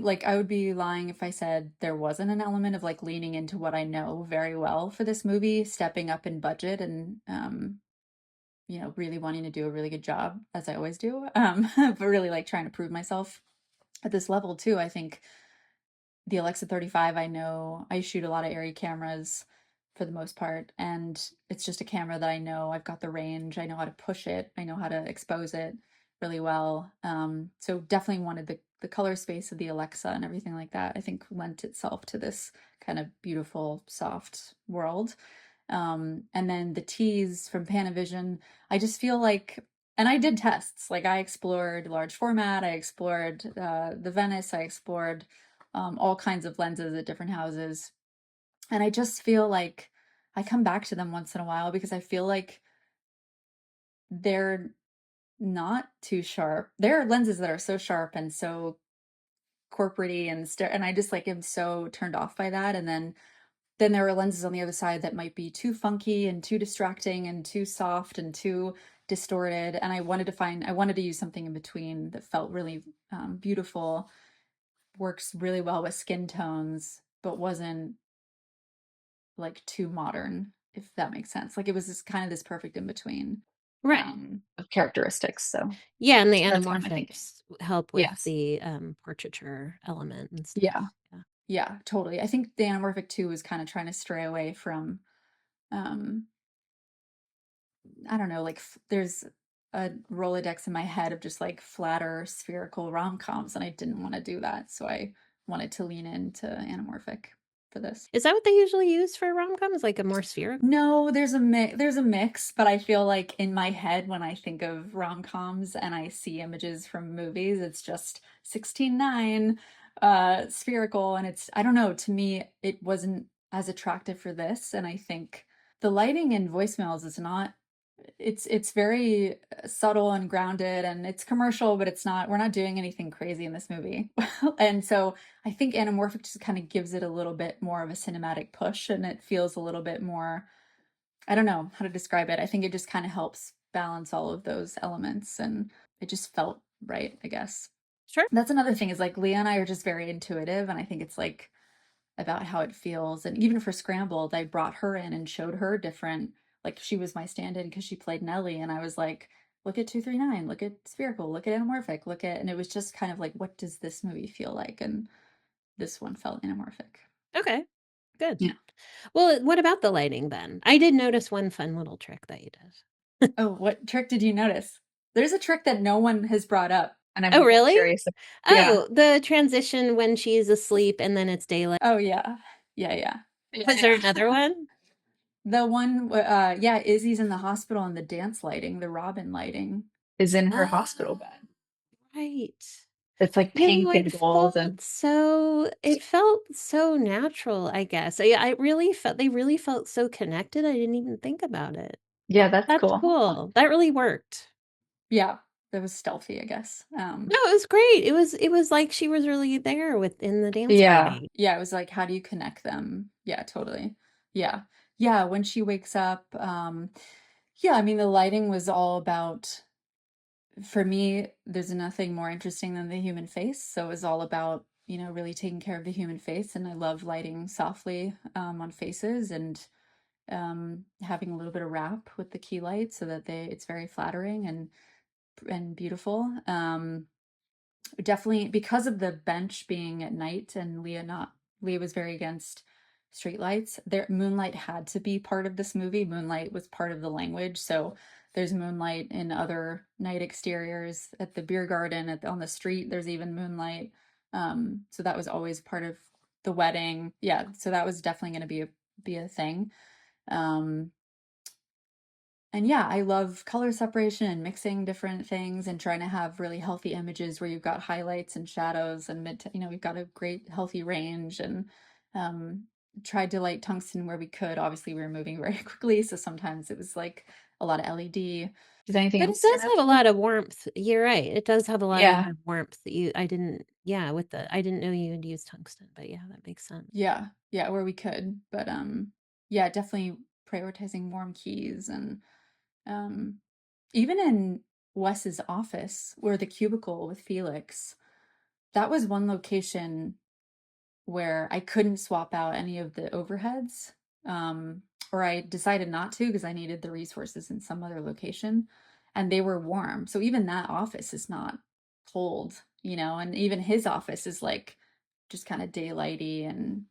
like, I would be lying if I said there wasn't an element of like leaning into what I know very well for this movie, stepping up in budget and really wanting to do a really good job, as I always do. But really like trying to prove myself at this level too. I think the Alexa 35, I know I shoot a lot of Arri cameras for the most part, and it's just a camera that I know I've got the range, I know how to push it, I know how to expose it really well. So definitely wanted the color space of the Alexa and everything like that. I think lent itself to this kind of beautiful, soft world. And then the teas from Panavision, I just feel like, and I did tests, like I explored large format, I explored the Venice, I explored all kinds of lenses at different houses. And I just feel like I come back to them once in a while because I feel like they're not too sharp. There are lenses that are so sharp and so corporate-y and I just like am so turned off by that. And then then there are lenses on the other side that might be too funky and too distracting and too soft and too distorted. And I wanted to use something in between that felt really beautiful, works really well with skin tones, but wasn't like too modern, if that makes sense. Like it was this kind of this perfect in between Right. of characteristics. So Yeah, and the that's kind of my thinking. anamorphics help with Yes. the portraiture element and stuff. Yeah. Yeah. Yeah, totally. I think the anamorphic too was kind of trying to stray away from um I don't know, like there's a Rolodex in my head of just like flatter spherical rom-coms, and I didn't want to do that. So I wanted to lean into anamorphic for this. Is that what they usually use for rom-coms? Like a more spherical? No, there's a mix, but I feel like in my head when I think of rom-coms and I see images from movies, it's just 16:9 spherical, and it's I don't know, to me it wasn't as attractive for this, and I think the lighting in voicemails is not it's very subtle and grounded, and it's commercial, but we're not doing anything crazy in this movie. And so I think anamorphic just kind of gives it a little bit more of a cinematic push, and it feels a little bit more, I don't know how to describe it. I think it just kind of helps balance all of those elements, and it just felt right, I guess. Sure. That's another thing, is like Leah and I are just very intuitive, and I think it's like about how it feels. And even for Scrambled, I brought her in and showed her different, like she was my stand-in because she played Nellie, and I was like, look at 239, look at spherical, look at anamorphic, look at, and it was just kind of like, what does this movie feel like? And this one felt anamorphic. Okay. Good. Yeah. Well, what about the lighting then? I did notice one fun little trick that you did. Oh, what trick did you notice? There's a trick that no one has brought up, and Oh, I'm really? curious. Yeah. Oh, the transition when she's asleep and then it's daylight. Oh, yeah. Yeah, yeah. Was there another one? The one, yeah, Izzy's in the hospital, and the dance lighting, the Robin lighting, is in her hospital Oh, bed. right. It's like No, pink and gold, and it felt so natural, I guess. I really felt they really felt so connected. I didn't even think about it. yeah, that's That's cool. cool. That really worked. Yeah, that was stealthy, I guess. No, it was great. It was like she was really there within the dance Yeah, party. yeah, it was like, how do you connect them? Yeah, totally. Yeah, yeah. When she wakes up, yeah, I mean, the lighting was all about. For me, there's nothing more interesting than the human face, so it was all about, really taking care of the human face, and I love lighting softly on faces, and having a little bit of wrap with the key light so that it's very flattering and beautiful. Definitely because of the bench being at night, and Leah was very against street lights. Moonlight had to be part of this movie. Moonlight was part of the language. So there's moonlight in other night exteriors at the beer garden, on the street. There's even moonlight. So that was always part of the wedding. Yeah. So that was definitely going to be a thing. Um, and yeah, I love color separation and mixing different things and trying to have really healthy images where you've got highlights and shadows and we've got a great healthy range, and um, tried to light tungsten where we could. Obviously, we were moving very quickly, so sometimes it was like a lot of LED. Does anything But it else does stand out have to a you? lot of warmth. You're right. It does have a lot of Yeah, warmth that I didn't know you would use tungsten, but yeah, that makes sense. yeah, yeah, where we could. But yeah, definitely prioritizing warm keys, and um, even in Wes's office, where the cubicle with Felix, that was one location where I couldn't swap out any of the overheads, or I decided not to because I needed the resources in some other location, and they were warm. So even that office is not cold, and even his office is like just kind of daylighty and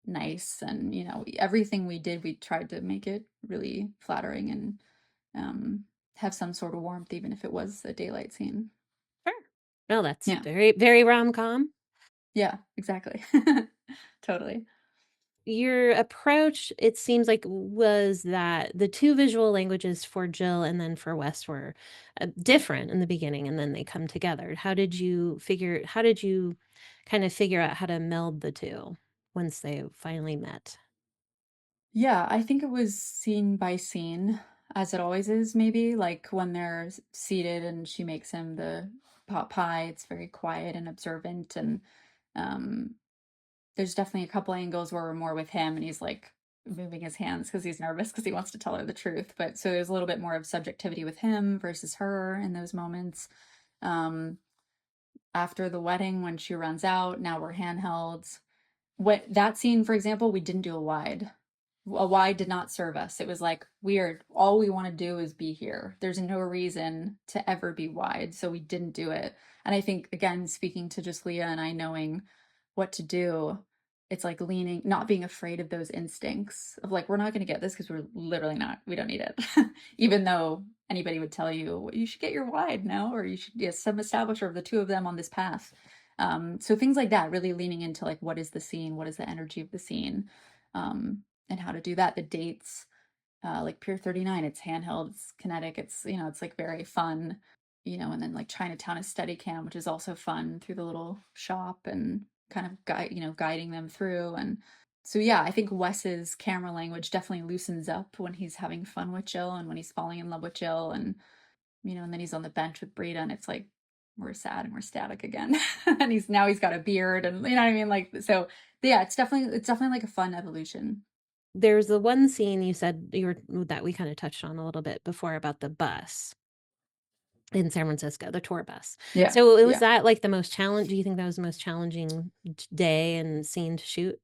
nice, and everything we did, we tried to make it really flattering and have some sort of warmth, even if it was a daylight scene. Sure. No, that's Yeah. very, very rom-com. Yeah, exactly. Totally. Your approach, it seems like, was that the two visual languages for Jill and then for Wes were different in the beginning, and then they come together. How did you kind of figure out how to meld the two once they finally met? Yeah, I think it was scene by scene, as it always is, maybe. Like when they're seated and she makes him the pot pie, it's very quiet and observant, and um there's definitely a couple angles where we're more with him and he's like moving his hands because he's nervous because he wants to tell her the truth. But so there's a little bit more of subjectivity with him versus her in those moments. Um, After the wedding, when she runs out, now we're handhelds. What that scene, for example, we didn't do a wide. A wide did not serve us. It was like, weird. All we want to do is be here. There's no reason to ever be wide, so we didn't do it. And I think, again, speaking to just Leah and I knowing what to do, it's like leaning, not being afraid of those instincts of like, we're not going to get this because we're literally not, we don't need it. Even though anybody would tell you, well, you should get your wide, no? Or you should, yes, some establisher of the two of them on this path. So things like that, really leaning into like, what is the scene? What is the energy of the scene? And how to do that. The dates, like Pier 39, it's handheld, it's kinetic, it's, it's like very fun, and then like Chinatown is Steadicam, which is also fun through the little shop and kind of guiding them through. And so, yeah, I think Wes's camera language definitely loosens up when he's having fun with Jill and when he's falling in love with Jill. And, and then he's on the bench with Brita and it's like, we're sad and we're static again. And he's got a beard and you know what I mean? Like, so yeah, it's definitely like a fun evolution. There's the one scene you said that we kind of touched on a little bit before about the bus in San Francisco, the tour bus. Yeah. So it was Yeah. that like the most challenge. Do you think that was the most challenging day and scene to shoot?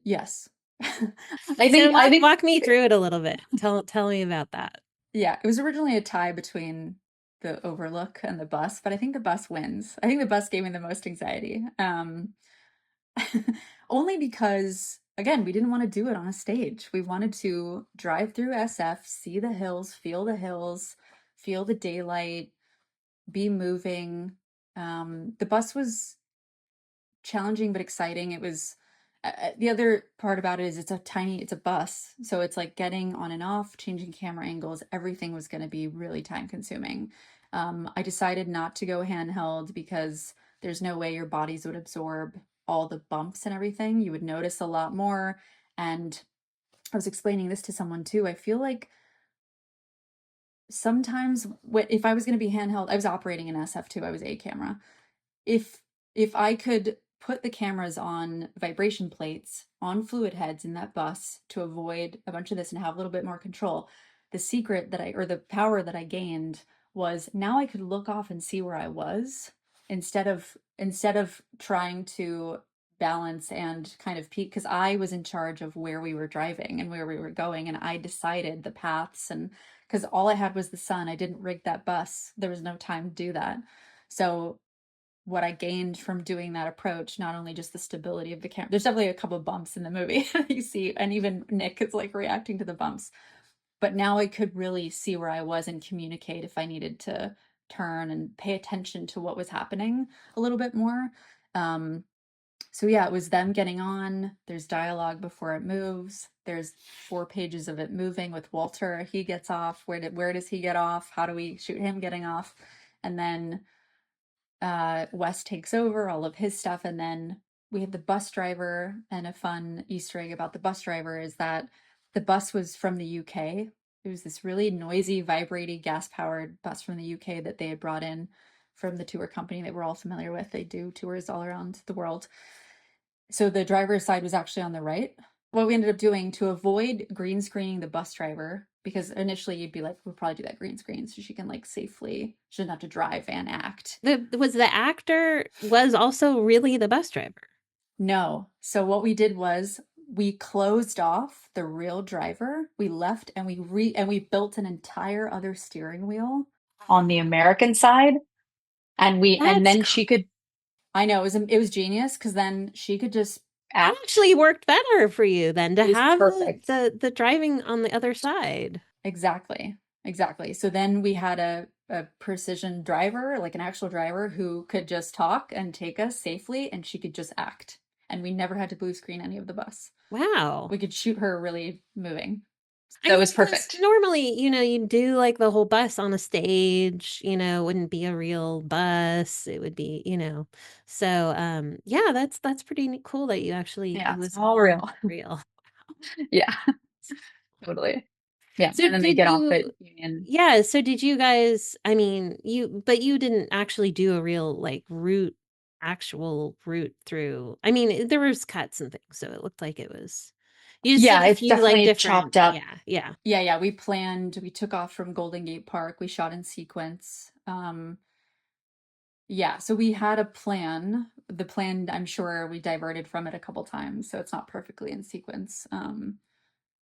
Yes. I think walk me through it a little bit. Tell me about that. Yeah, it was originally a tie between the overlook and the bus, but I think the bus wins. I think the bus gave me the most anxiety. Only because, again, we didn't want to do it on a stage. We wanted to drive through SF, see the hills, feel the daylight, be moving. The bus was challenging but exciting. It was the other part about it is it's a bus, so it's like getting on and off, changing camera angles. Everything was going to be really time consuming. I decided not to go handheld because there's no way your bodies would absorb all the bumps and everything. You would notice a lot more. And I was explaining this to someone too. I feel like sometimes if I was going to be handheld, I was operating an SF2. I was a camera. If I could put the cameras on vibration plates on fluid heads in that bus to avoid a bunch of this and have a little bit more control, the secret the power that I gained was now I could look off and see where I was instead of trying to balance and kind of peak, because I was in charge of where we were driving and where we were going, and I decided the paths, and because all I had was the sun, I didn't rig that bus. There was no time to do that. So what I gained from doing that approach, not only just the stability of the camera, there's definitely a couple of bumps in the movie you see, and even Nick is like reacting to the bumps, but now I could really see where I was and communicate if I needed to turn and pay attention to what was happening a little bit more. So yeah, it was them getting on. There's dialogue before it moves. There's 4 pages of it moving with Walter. He gets off. Where does he get off? How do we shoot him getting off? And then Wes takes over all of his stuff. And then we had the bus driver, and a fun Easter egg about the bus driver is that the bus was from the UK. It was this really noisy, vibrating, gas-powered bus from the UK that they had brought in from the tour company that we're all familiar with. They do tours all around the world. So the driver's side was actually on the right. What we ended up doing to avoid green screening the bus driver, because initially you'd be like, we'll probably do that green screen so she can like safely, she doesn't have to drive and act. The actor was also really the bus driver? No. So what we did was we closed off the real driver. We left and we built an entire other steering wheel on the American side. And then she could, I know, it was genius, because then she could just act. That actually worked better for you then to have the driving on the other side. Exactly. So then we had a precision driver, like an actual driver who could just talk and take us safely, and she could just act. And we never had to blue screen any of the bus. Wow. We could shoot her really moving. That was perfect. Normally, you do like the whole bus on a stage, it wouldn't be a real bus. It would be, so, yeah, that's pretty cool that you actually, it was all real. Yeah, totally. Yeah. So and then they get off at Union. Yeah. So did you guys, but you didn't actually do a real like route actual route through. I mean, there was cuts and things, so it looked like it was. You just did Yeah, a it's few like definitely different. chopped up. Yeah. Yeah, we took off from Golden Gate Park. We shot in sequence. Yeah, so we had a plan. The plan, I'm sure we diverted from it a couple times, so it's not perfectly in sequence.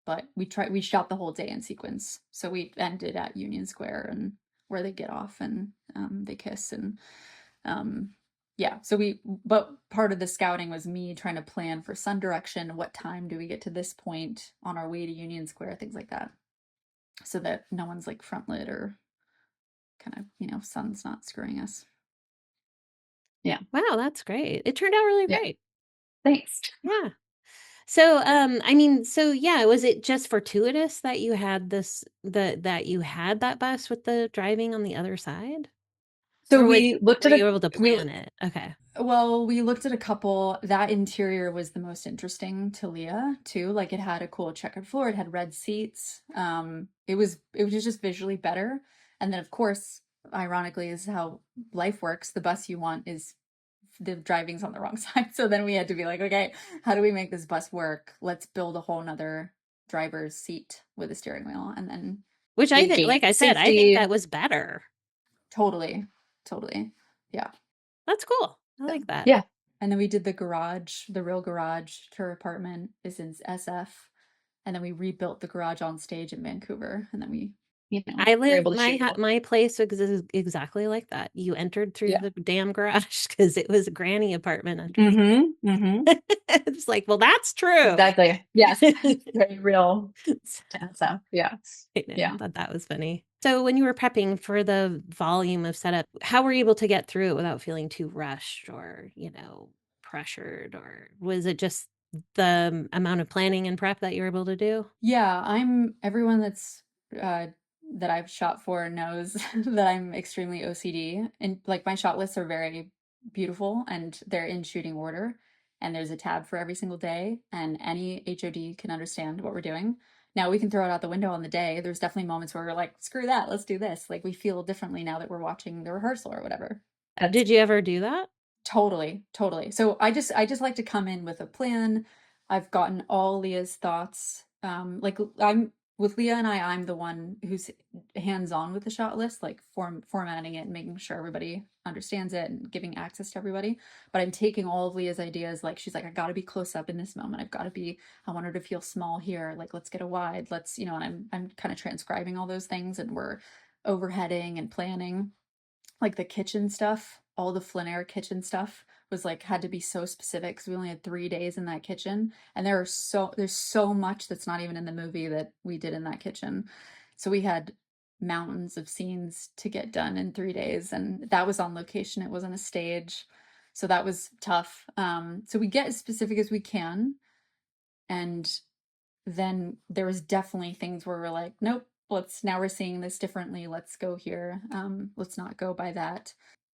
But we shot the whole day in sequence. So we ended at Union Square and where they get off and they kiss and yeah, but part of the scouting was me trying to plan for sun direction. What time do we get to this point on our way to Union Square? Things like that. So that no one's like front lit or kind of, sun's not screwing us. Yeah. Wow, that's great. It turned out really Yeah. great. Thanks. Yeah. So, I mean, so yeah, was it just fortuitous that you had that you had that bus with the driving on the other side? So Or we looked were at you able to we plan it? Okay. well, we looked at a couple. That interior was the most interesting to Leah too. Like it had a cool checkered floor, it had red seats. It was just visually better. And then of course, ironically, is how life works. The bus you want is the driving's on the wrong side. So then we had to be like, okay, how do we make this bus work? Let's build a whole nother driver's seat with a steering wheel. And then Which I think, like gate I said, I think safety. that was better. Totally. Totally. Yeah. That's cool. I So, like that. yeah. And then we did the garage, the real garage. Her apartment is in SF. And then we rebuilt the garage on stage in Vancouver. And then I were live able to shoot. my place was exactly like that. You entered through Yeah. the damn garage because it was a granny apartment underneath. Mm-hmm. Mm-hmm. It's like, well, that's true. Exactly. Yes. Very real. So, yeah. I know, Yeah. that was funny. So when you were prepping for the volume of setup, how were you able to get through it without feeling too rushed or, pressured? Or was it just the amount of planning and prep that you were able to do? Yeah. Everyone uh, that I've shot for knows that I'm extremely OCD. And like my shot lists are very beautiful and they're in shooting order. And there's a tab for every single day, and any HOD can understand what we're doing. Now we can throw it out the window on the day. There's definitely moments where we're like, screw that, let's do this. Like we feel differently now that we're watching the rehearsal or whatever. Did you ever do that? Totally, totally. So I just like to come in with a plan. I've gotten all Leah's thoughts. Like I'm with Leah and I'm the one who's hands-on with the shot list, like formatting it and making sure everybody understands it and giving access to everybody. But I'm taking all of Leah's ideas, like she's like, I gotta be close up in this moment. I want her to feel small here. Like let's get a wide, and I'm kind of transcribing all those things and we're overheading and planning like the kitchen stuff, all the Flynn Air kitchen stuff was like had to be so specific because we only had 3 days in that kitchen, and there's so much that's not even in the movie that we did in that kitchen. So we had mountains of scenes to get done in 3 days, and that was on location. It wasn't a stage, so that was tough. So we get as specific as we can, and then there was definitely things where we're like, nope, now we're seeing this differently. Let's go here. Let's not go by that.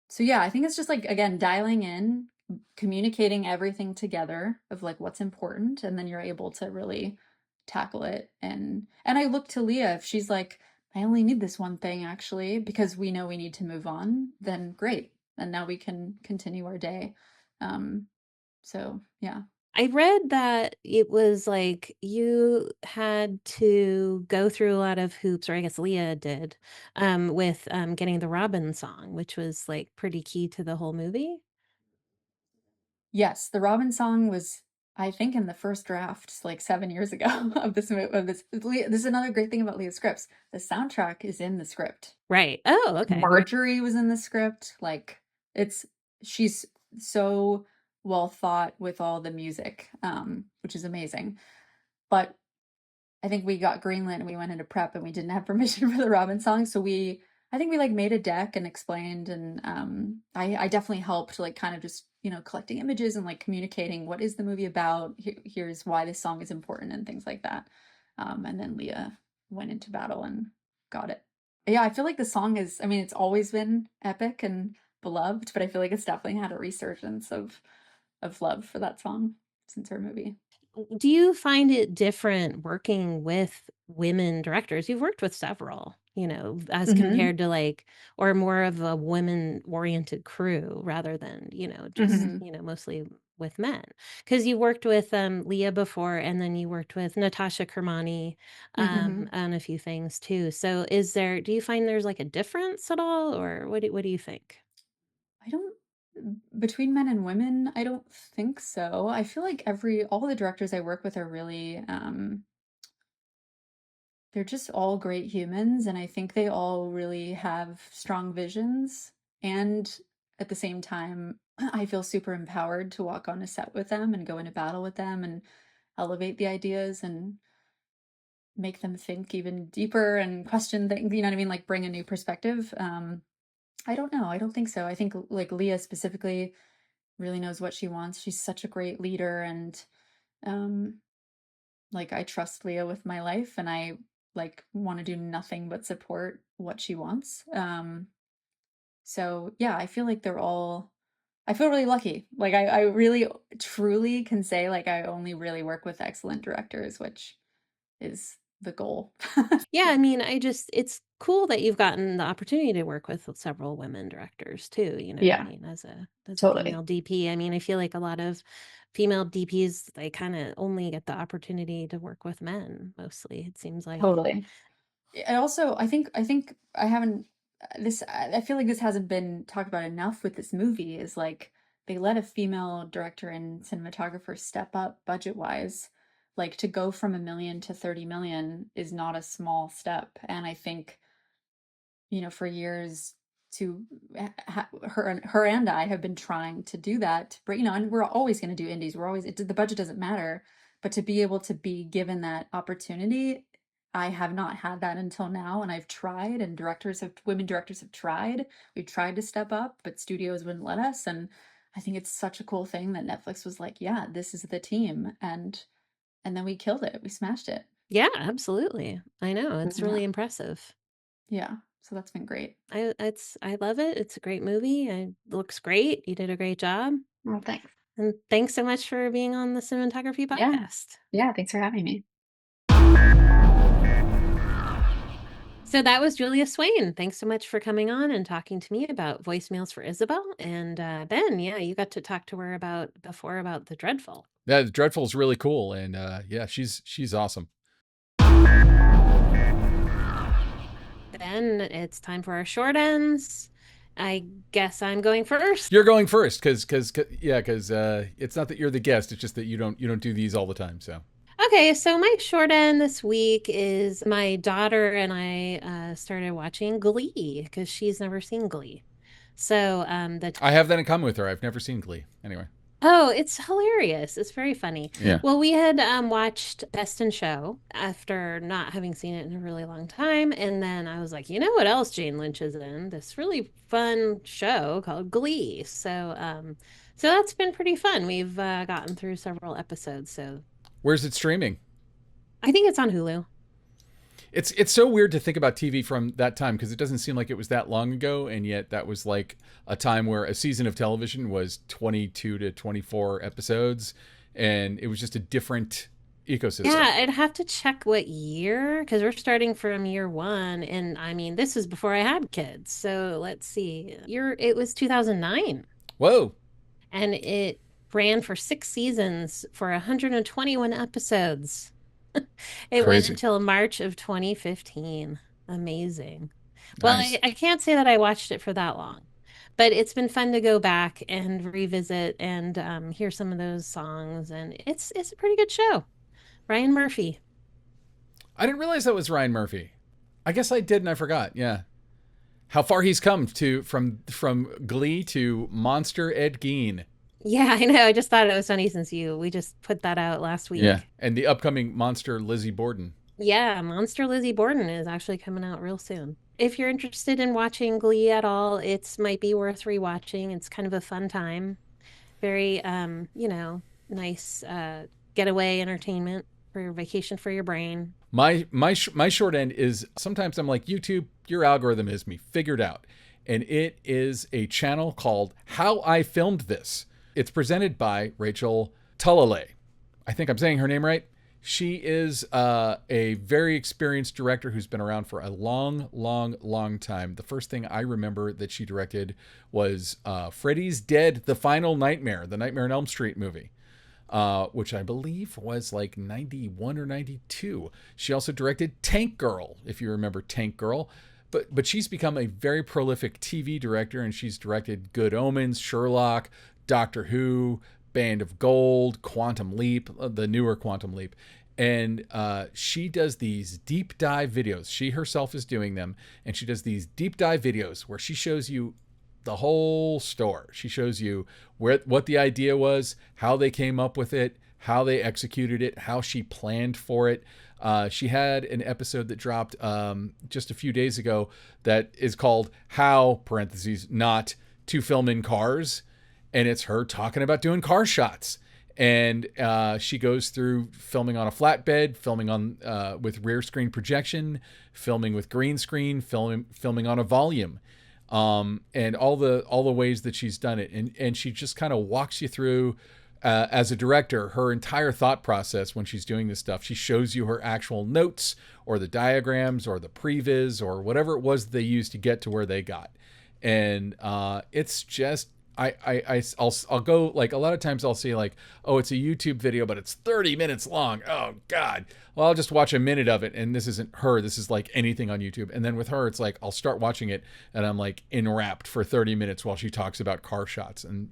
So yeah, I think it's just like again dialing in, communicating everything together of like what's important, and then you're able to really tackle it. And I look to Leah, if she's like, I only need this one thing actually, because we know we need to move on, then great. And now we can continue our day. So yeah. I read that it was like you had to go through a lot of hoops, or I guess Leah did, with getting the Robin song, which was like pretty key to the whole movie. Yes, the Robin song was, I think, in the first draft, like 7 years ago of this movie. This is another great thing about Leah's scripts. The soundtrack is in the script. Right. Oh, okay. Marjorie was in the script. Like she's so well thought with all the music, which is amazing. But I think we got greenlit and we went into prep and we didn't have permission for the Robin song. So I think we like made a deck and explained, and I definitely helped like kind of just, collecting images and like communicating what is the movie about. Here's why this song is important and things like that. And then Leah went into battle and got it. Yeah, I feel like the song it's always been epic and beloved, but I feel like it's definitely had a resurgence of love for that song since her movie. Do you find it different working with women directors? You've worked with several. as compared to like, or more of a women-oriented crew rather than, just, mostly with men. Because you worked with Leah before, and then you worked with Natasha Kermani on a few things too. So do you find there's like a difference at all, or what do you think? I don't between men and women, I don't think so. I feel like all the directors I work with are really they're just all great humans, and I think they all really have strong visions, and at the same time, I feel super empowered to walk on a set with them and go into battle with them and elevate the ideas and make them think even deeper and question things, you know what I mean? Like bring a new perspective. I don't know. I don't think so. I think like Leah specifically really knows what she wants. She's such a great leader, and um like I trust Leah with my life, and I like want to do nothing but support what she wants. So yeah, I feel like I feel really lucky. Like I really truly can say like I only really work with excellent directors, which is the goal. Yeah, I mean, it's cool that you've gotten the opportunity to work with several women directors too, you know what I Yeah, mean, as a totally. female DP. I mean, I feel like a lot of female DPs, they kind of only get the opportunity to work with men mostly, it seems like. Totally. I also I think I haven't this I feel like this hasn't been talked about enough with this movie is like they let a female director and cinematographer step up budget-wise. Like to go from 1 million to 30 million is not a small step. And I think, for years to her and I have been trying to do that, but and we're always going to do indies. The budget doesn't matter, but to be able to be given that opportunity, I have not had that until now, and I've tried, and women directors have tried. We've tried to step up, but studios wouldn't let us, and I think it's such a cool thing that Netflix was like, yeah, this is the team, and then we killed it. We smashed it. Yeah, absolutely. I know, it's Yeah. really impressive. Yeah. So that's been great. I love it. It's a great movie. It looks great. You did a great job. Well, thanks. And thanks so much for being on the Cinematography Yeah. Podcast. Yeah, thanks for having me. So that was Julia Swain. Thanks so much for coming on and talking to me about voicemails for Isabelle. And Ben, yeah, you got to talk to her about the Dreadful. Yeah, Dreadful is really cool, and yeah, she's awesome. Then it's time for our short ends. I guess I'm going first. You're going first, because it's not that you're the guest; it's just that you don't do these all the time. So Okay, so my short end this week is my daughter and I started watching Glee because she's never seen Glee. So I have that in common with her. I've never seen Glee. Anyway. Oh, it's hilarious. It's very funny. Yeah. Well, we had watched Best in Show after not having seen it in a really long time. And then I was like, you know what else Jane Lynch is in? This really fun show called Glee. So that's been pretty fun. We've gotten through several episodes. So Where's it streaming? I think it's on Hulu. It's so weird to think about TV from that time, because it doesn't seem like it was that long ago, and yet that was like a time where a season of television was 22 to 24 episodes, and it was just a different ecosystem. Yeah, I'd have to check what year because we're starting from year one, and I mean this was before I had kids. So let's see, it was 2009. Whoa! And it ran for 6 seasons for 121 episodes. It went Crazy. until March of 2015. Amazing. Well, Nice. I can't say that I watched it for that long, but it's been fun to go back and revisit and hear some of those songs, and it's a pretty good show. Ryan Murphy. I didn't realize that was Ryan Murphy. I guess I did, and I forgot. Yeah. How far he's come from Glee to Monster Ed Gein. Yeah, I know. I just thought it was funny since we just put that out last week. Yeah, and the upcoming Monster Lizzie Borden. Yeah, Monster Lizzie Borden is actually coming out real soon. If you're interested in watching Glee at all, it might be worth rewatching. It's kind of a fun time. Very, nice getaway entertainment for your vacation for your brain. My short end is, sometimes I'm like, YouTube, your algorithm has me figured out. And it is a channel called How I Filmed This. It's presented by Rachel Tulalay. I think I'm saying her name right. She is a very experienced director who's been around for a long, long, long time. The first thing I remember that she directed was Freddy's Dead, The Final Nightmare, the Nightmare on Elm Street movie, which I believe was like 91 or 92. She also directed Tank Girl, if you remember Tank Girl. But she's become a very prolific TV director, and she's directed Good Omens, Sherlock, Doctor Who, Band of Gold, Quantum Leap, the newer Quantum Leap. And she does these deep dive videos. She herself is doing them, and she does these deep dive videos where she shows you the whole store. She shows you what the idea was, how they came up with it, how they executed it, how she planned for it. She had an episode that dropped just a few days ago that is called How, parentheses, Not to Film in Cars. And it's her talking about doing car shots. And she goes through filming on a flatbed, filming on with rear screen projection, filming with green screen, filming on a volume. And all the ways that she's done it. And she just kind of walks you through, as a director, her entire thought process when she's doing this stuff. She shows you her actual notes or the diagrams or the previs or whatever it was they used to get to where they got. And it's just, I'll go, like, a lot of times I'll see like, oh, it's a YouTube video, but it's 30 minutes long. Oh God. Well, I'll just watch a minute of it. And this isn't her. This is like anything on YouTube. And then with her, it's like, I'll start watching it and I'm like enwrapped for 30 minutes while she talks about car shots. And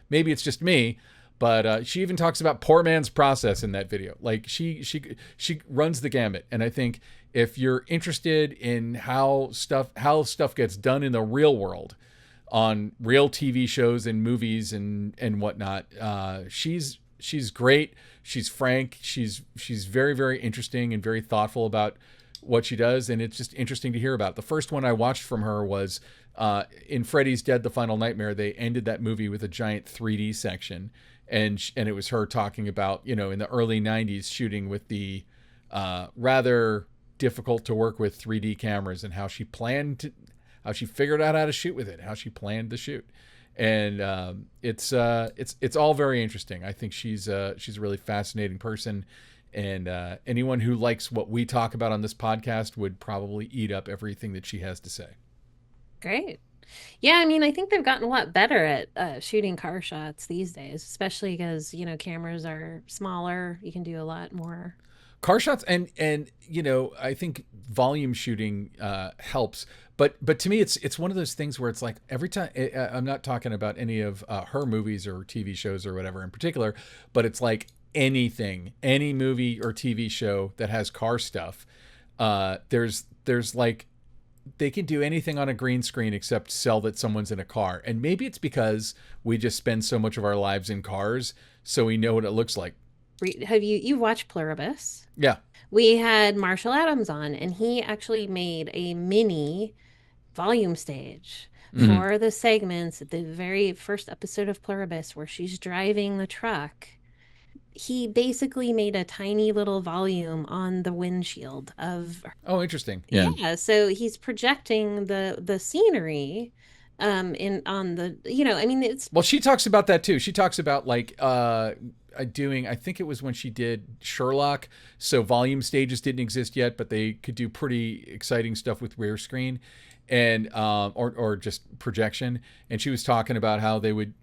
maybe it's just me, but she even talks about poor man's process in that video. Like she runs the gamut. And I think if you're interested in how stuff gets done in the real world, on real TV shows and movies and whatnot, she's great. She's frank. She's very, very interesting and very thoughtful about what she does. And it's just interesting to hear about. The first one I watched from her was in Freddy's Dead, The Final Nightmare. They ended that movie with a giant 3D section. And it was her talking about, in the early 90s shooting with the rather difficult to work with 3D cameras and how she figured out how to shoot with it, how she planned the shoot. And it's all very interesting. I think she's a really fascinating person. And anyone who likes what we talk about on this podcast would probably eat up everything that she has to say. Great. Yeah, I mean, I think they've gotten a lot better at shooting car shots these days, especially because, cameras are smaller. You can do a lot more. Car shots and I think volume shooting helps. But to me, it's one of those things where it's like every time, I'm not talking about any of her movies or TV shows or whatever in particular, but it's like any movie or TV show that has car stuff, there's like, they can do anything on a green screen except sell that someone's in a car. And maybe it's because we just spend so much of our lives in cars, so we know what it looks like. Have you watched Pluribus? Yeah. We had Marshall Adams on, and he actually made a mini volume stage for the segments at the very first episode of Pluribus where she's driving the truck. He basically made a tiny little volume on the windshield of. Oh, interesting. Yeah. So he's projecting the scenery on the, it's. Well, she talks about that too. She talks about like doing, I think it was when she did Sherlock. So volume stages didn't exist yet, but they could do pretty exciting stuff with rear screen and or just projection. And she was talking about how they would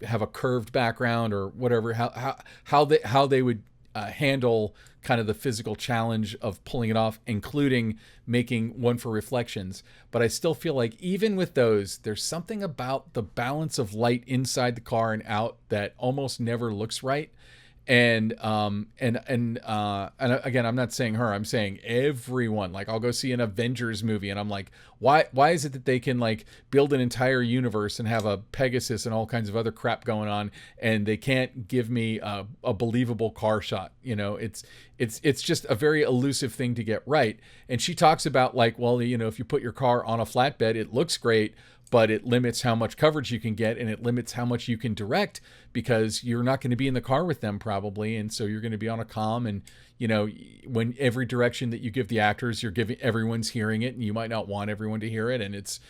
have a curved background or whatever, how they would handle kind of the physical challenge of pulling it off, including making one for reflections. But I still feel like even with those, there's something about the balance of light inside the car and out that almost never looks right. And again, I'm not saying her, I'm saying everyone. Like, I'll go see an Avengers movie and I'm like, why is it that they can like build an entire universe and have a Pegasus and all kinds of other crap going on, and they can't give me a believable car shot? It's just a very elusive thing to get right. And she talks about like, well, if you put your car on a flatbed, it looks great, but it limits how much coverage you can get, and it limits how much you can direct, because you're not going to be in the car with them probably. And so you're going to be on a comm, and, when every direction that you give the actors, you're giving, everyone's hearing it, and you might not want everyone to hear it. And it's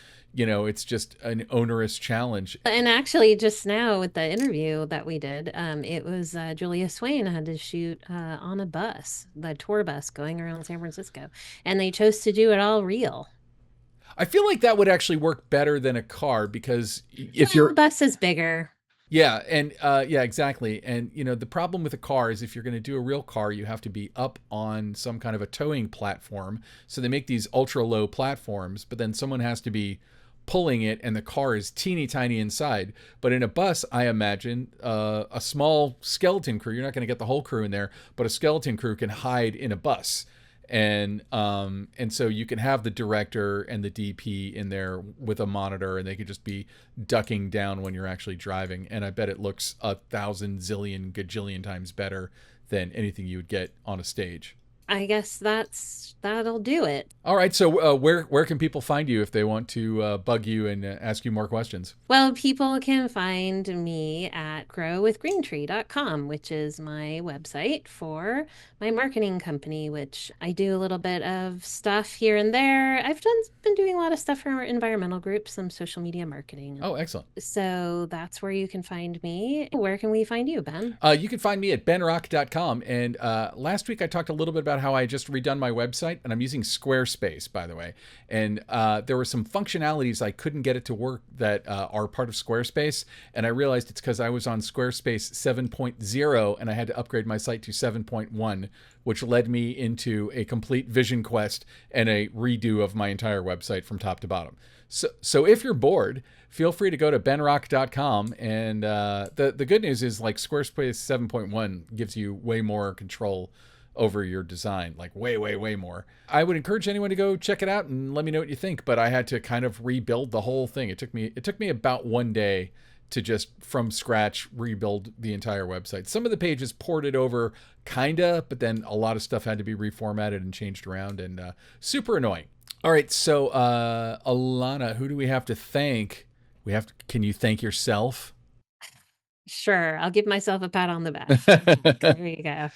just an onerous challenge. And actually, just now with the interview that we did, it was Julia Swain had to shoot on a bus, the tour bus going around San Francisco, and they chose to do it all real. I feel like that would actually work better than a car, because if your bus is bigger. Yeah. And yeah, exactly. And, the problem with a car is if you're going to do a real car, you have to be up on some kind of a towing platform. So they make these ultra low platforms, but then someone has to be pulling it, and the car is teeny tiny inside. But in a bus, I imagine a small skeleton crew, you're not going to get the whole crew in there, but a skeleton crew can hide in a bus. And so you can have the director and the DP in there with a monitor, and they could just be ducking down when you're actually driving. And I bet it looks 1,000 zillion gajillion times better than anything you would get on a stage. I guess that'll do it. All right. So where can people find you if they want to bug you and ask you more questions? Well, people can find me at growwithgreentree.com, which is my website for my marketing company, which I do a little bit of stuff here and there. I've been doing a lot of stuff for environmental groups, some social media marketing. Oh, excellent. So that's where you can find me. Where can we find you, Ben? You can find me at benrock.com. And last week I talked a little bit about how I just redone my website, and I'm using Squarespace, by the way. And there were some functionalities I couldn't get it to work that are part of Squarespace. And I realized it's because I was on Squarespace 7.0 and I had to upgrade my site to 7.1, which led me into a complete vision quest and a redo of my entire website from top to bottom. So if you're bored, feel free to go to benrock.com. And the good news is, like, Squarespace 7.1 gives you way more control over your design, like way more. I would encourage anyone to go check it out and let me know what you think. But I had to kind of rebuild the whole thing. It took me about 1 day to just from scratch rebuild the entire website. Some of the pages ported over kinda, but then a lot of stuff had to be reformatted and changed around, and super annoying. All right, so Alana, who do we have to thank? Can you thank yourself? Sure, I'll give myself a pat on the back. There you go.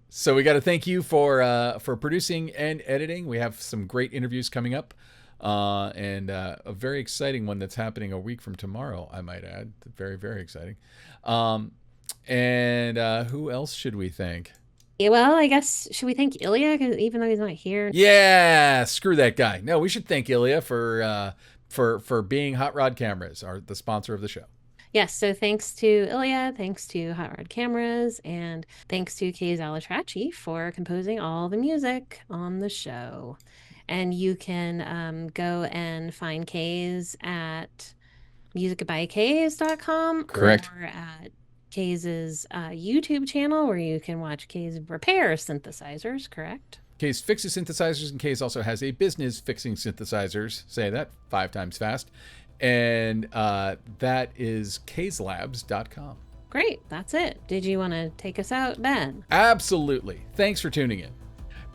So we got to thank you for producing and editing. We have some great interviews coming up, and a very exciting one that's happening a week from tomorrow, I might add. Very, very exciting. And who else should we thank? Yeah, well, I guess, should we thank Ilya, even though he's not here? Yeah, screw that guy. No, we should thank Ilya for being Hot Rod Cameras, the sponsor of the show. Yes, so thanks to Ilya, thanks to Hot Rod Cameras, and thanks to Kay Zalatrachi for composing all the music on the show. And you can go and find Kay's at musicbykays.com. Correct. Or at Kay's YouTube channel, where you can watch Kay's repair synthesizers, correct? Kay's fixes synthesizers, and Kay's also has a business fixing synthesizers. Say that 5 times fast. And that is kayslabs.com. Great, that's it. Did you want to take us out, Ben? Absolutely. Thanks for tuning in.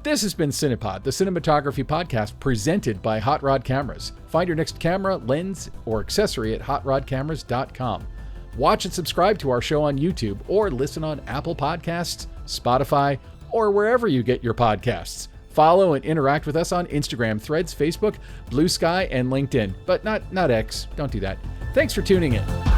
This has been Cinepod, the cinematography podcast presented by Hot Rod Cameras. Find your next camera, lens, or accessory at hotrodcameras.com. Watch and subscribe to our show on YouTube, or listen on Apple Podcasts, Spotify, or wherever you get your podcasts. Follow and interact with us on Instagram, Threads, Facebook, Blue Sky, and LinkedIn. But not X. Don't do that. Thanks for tuning in.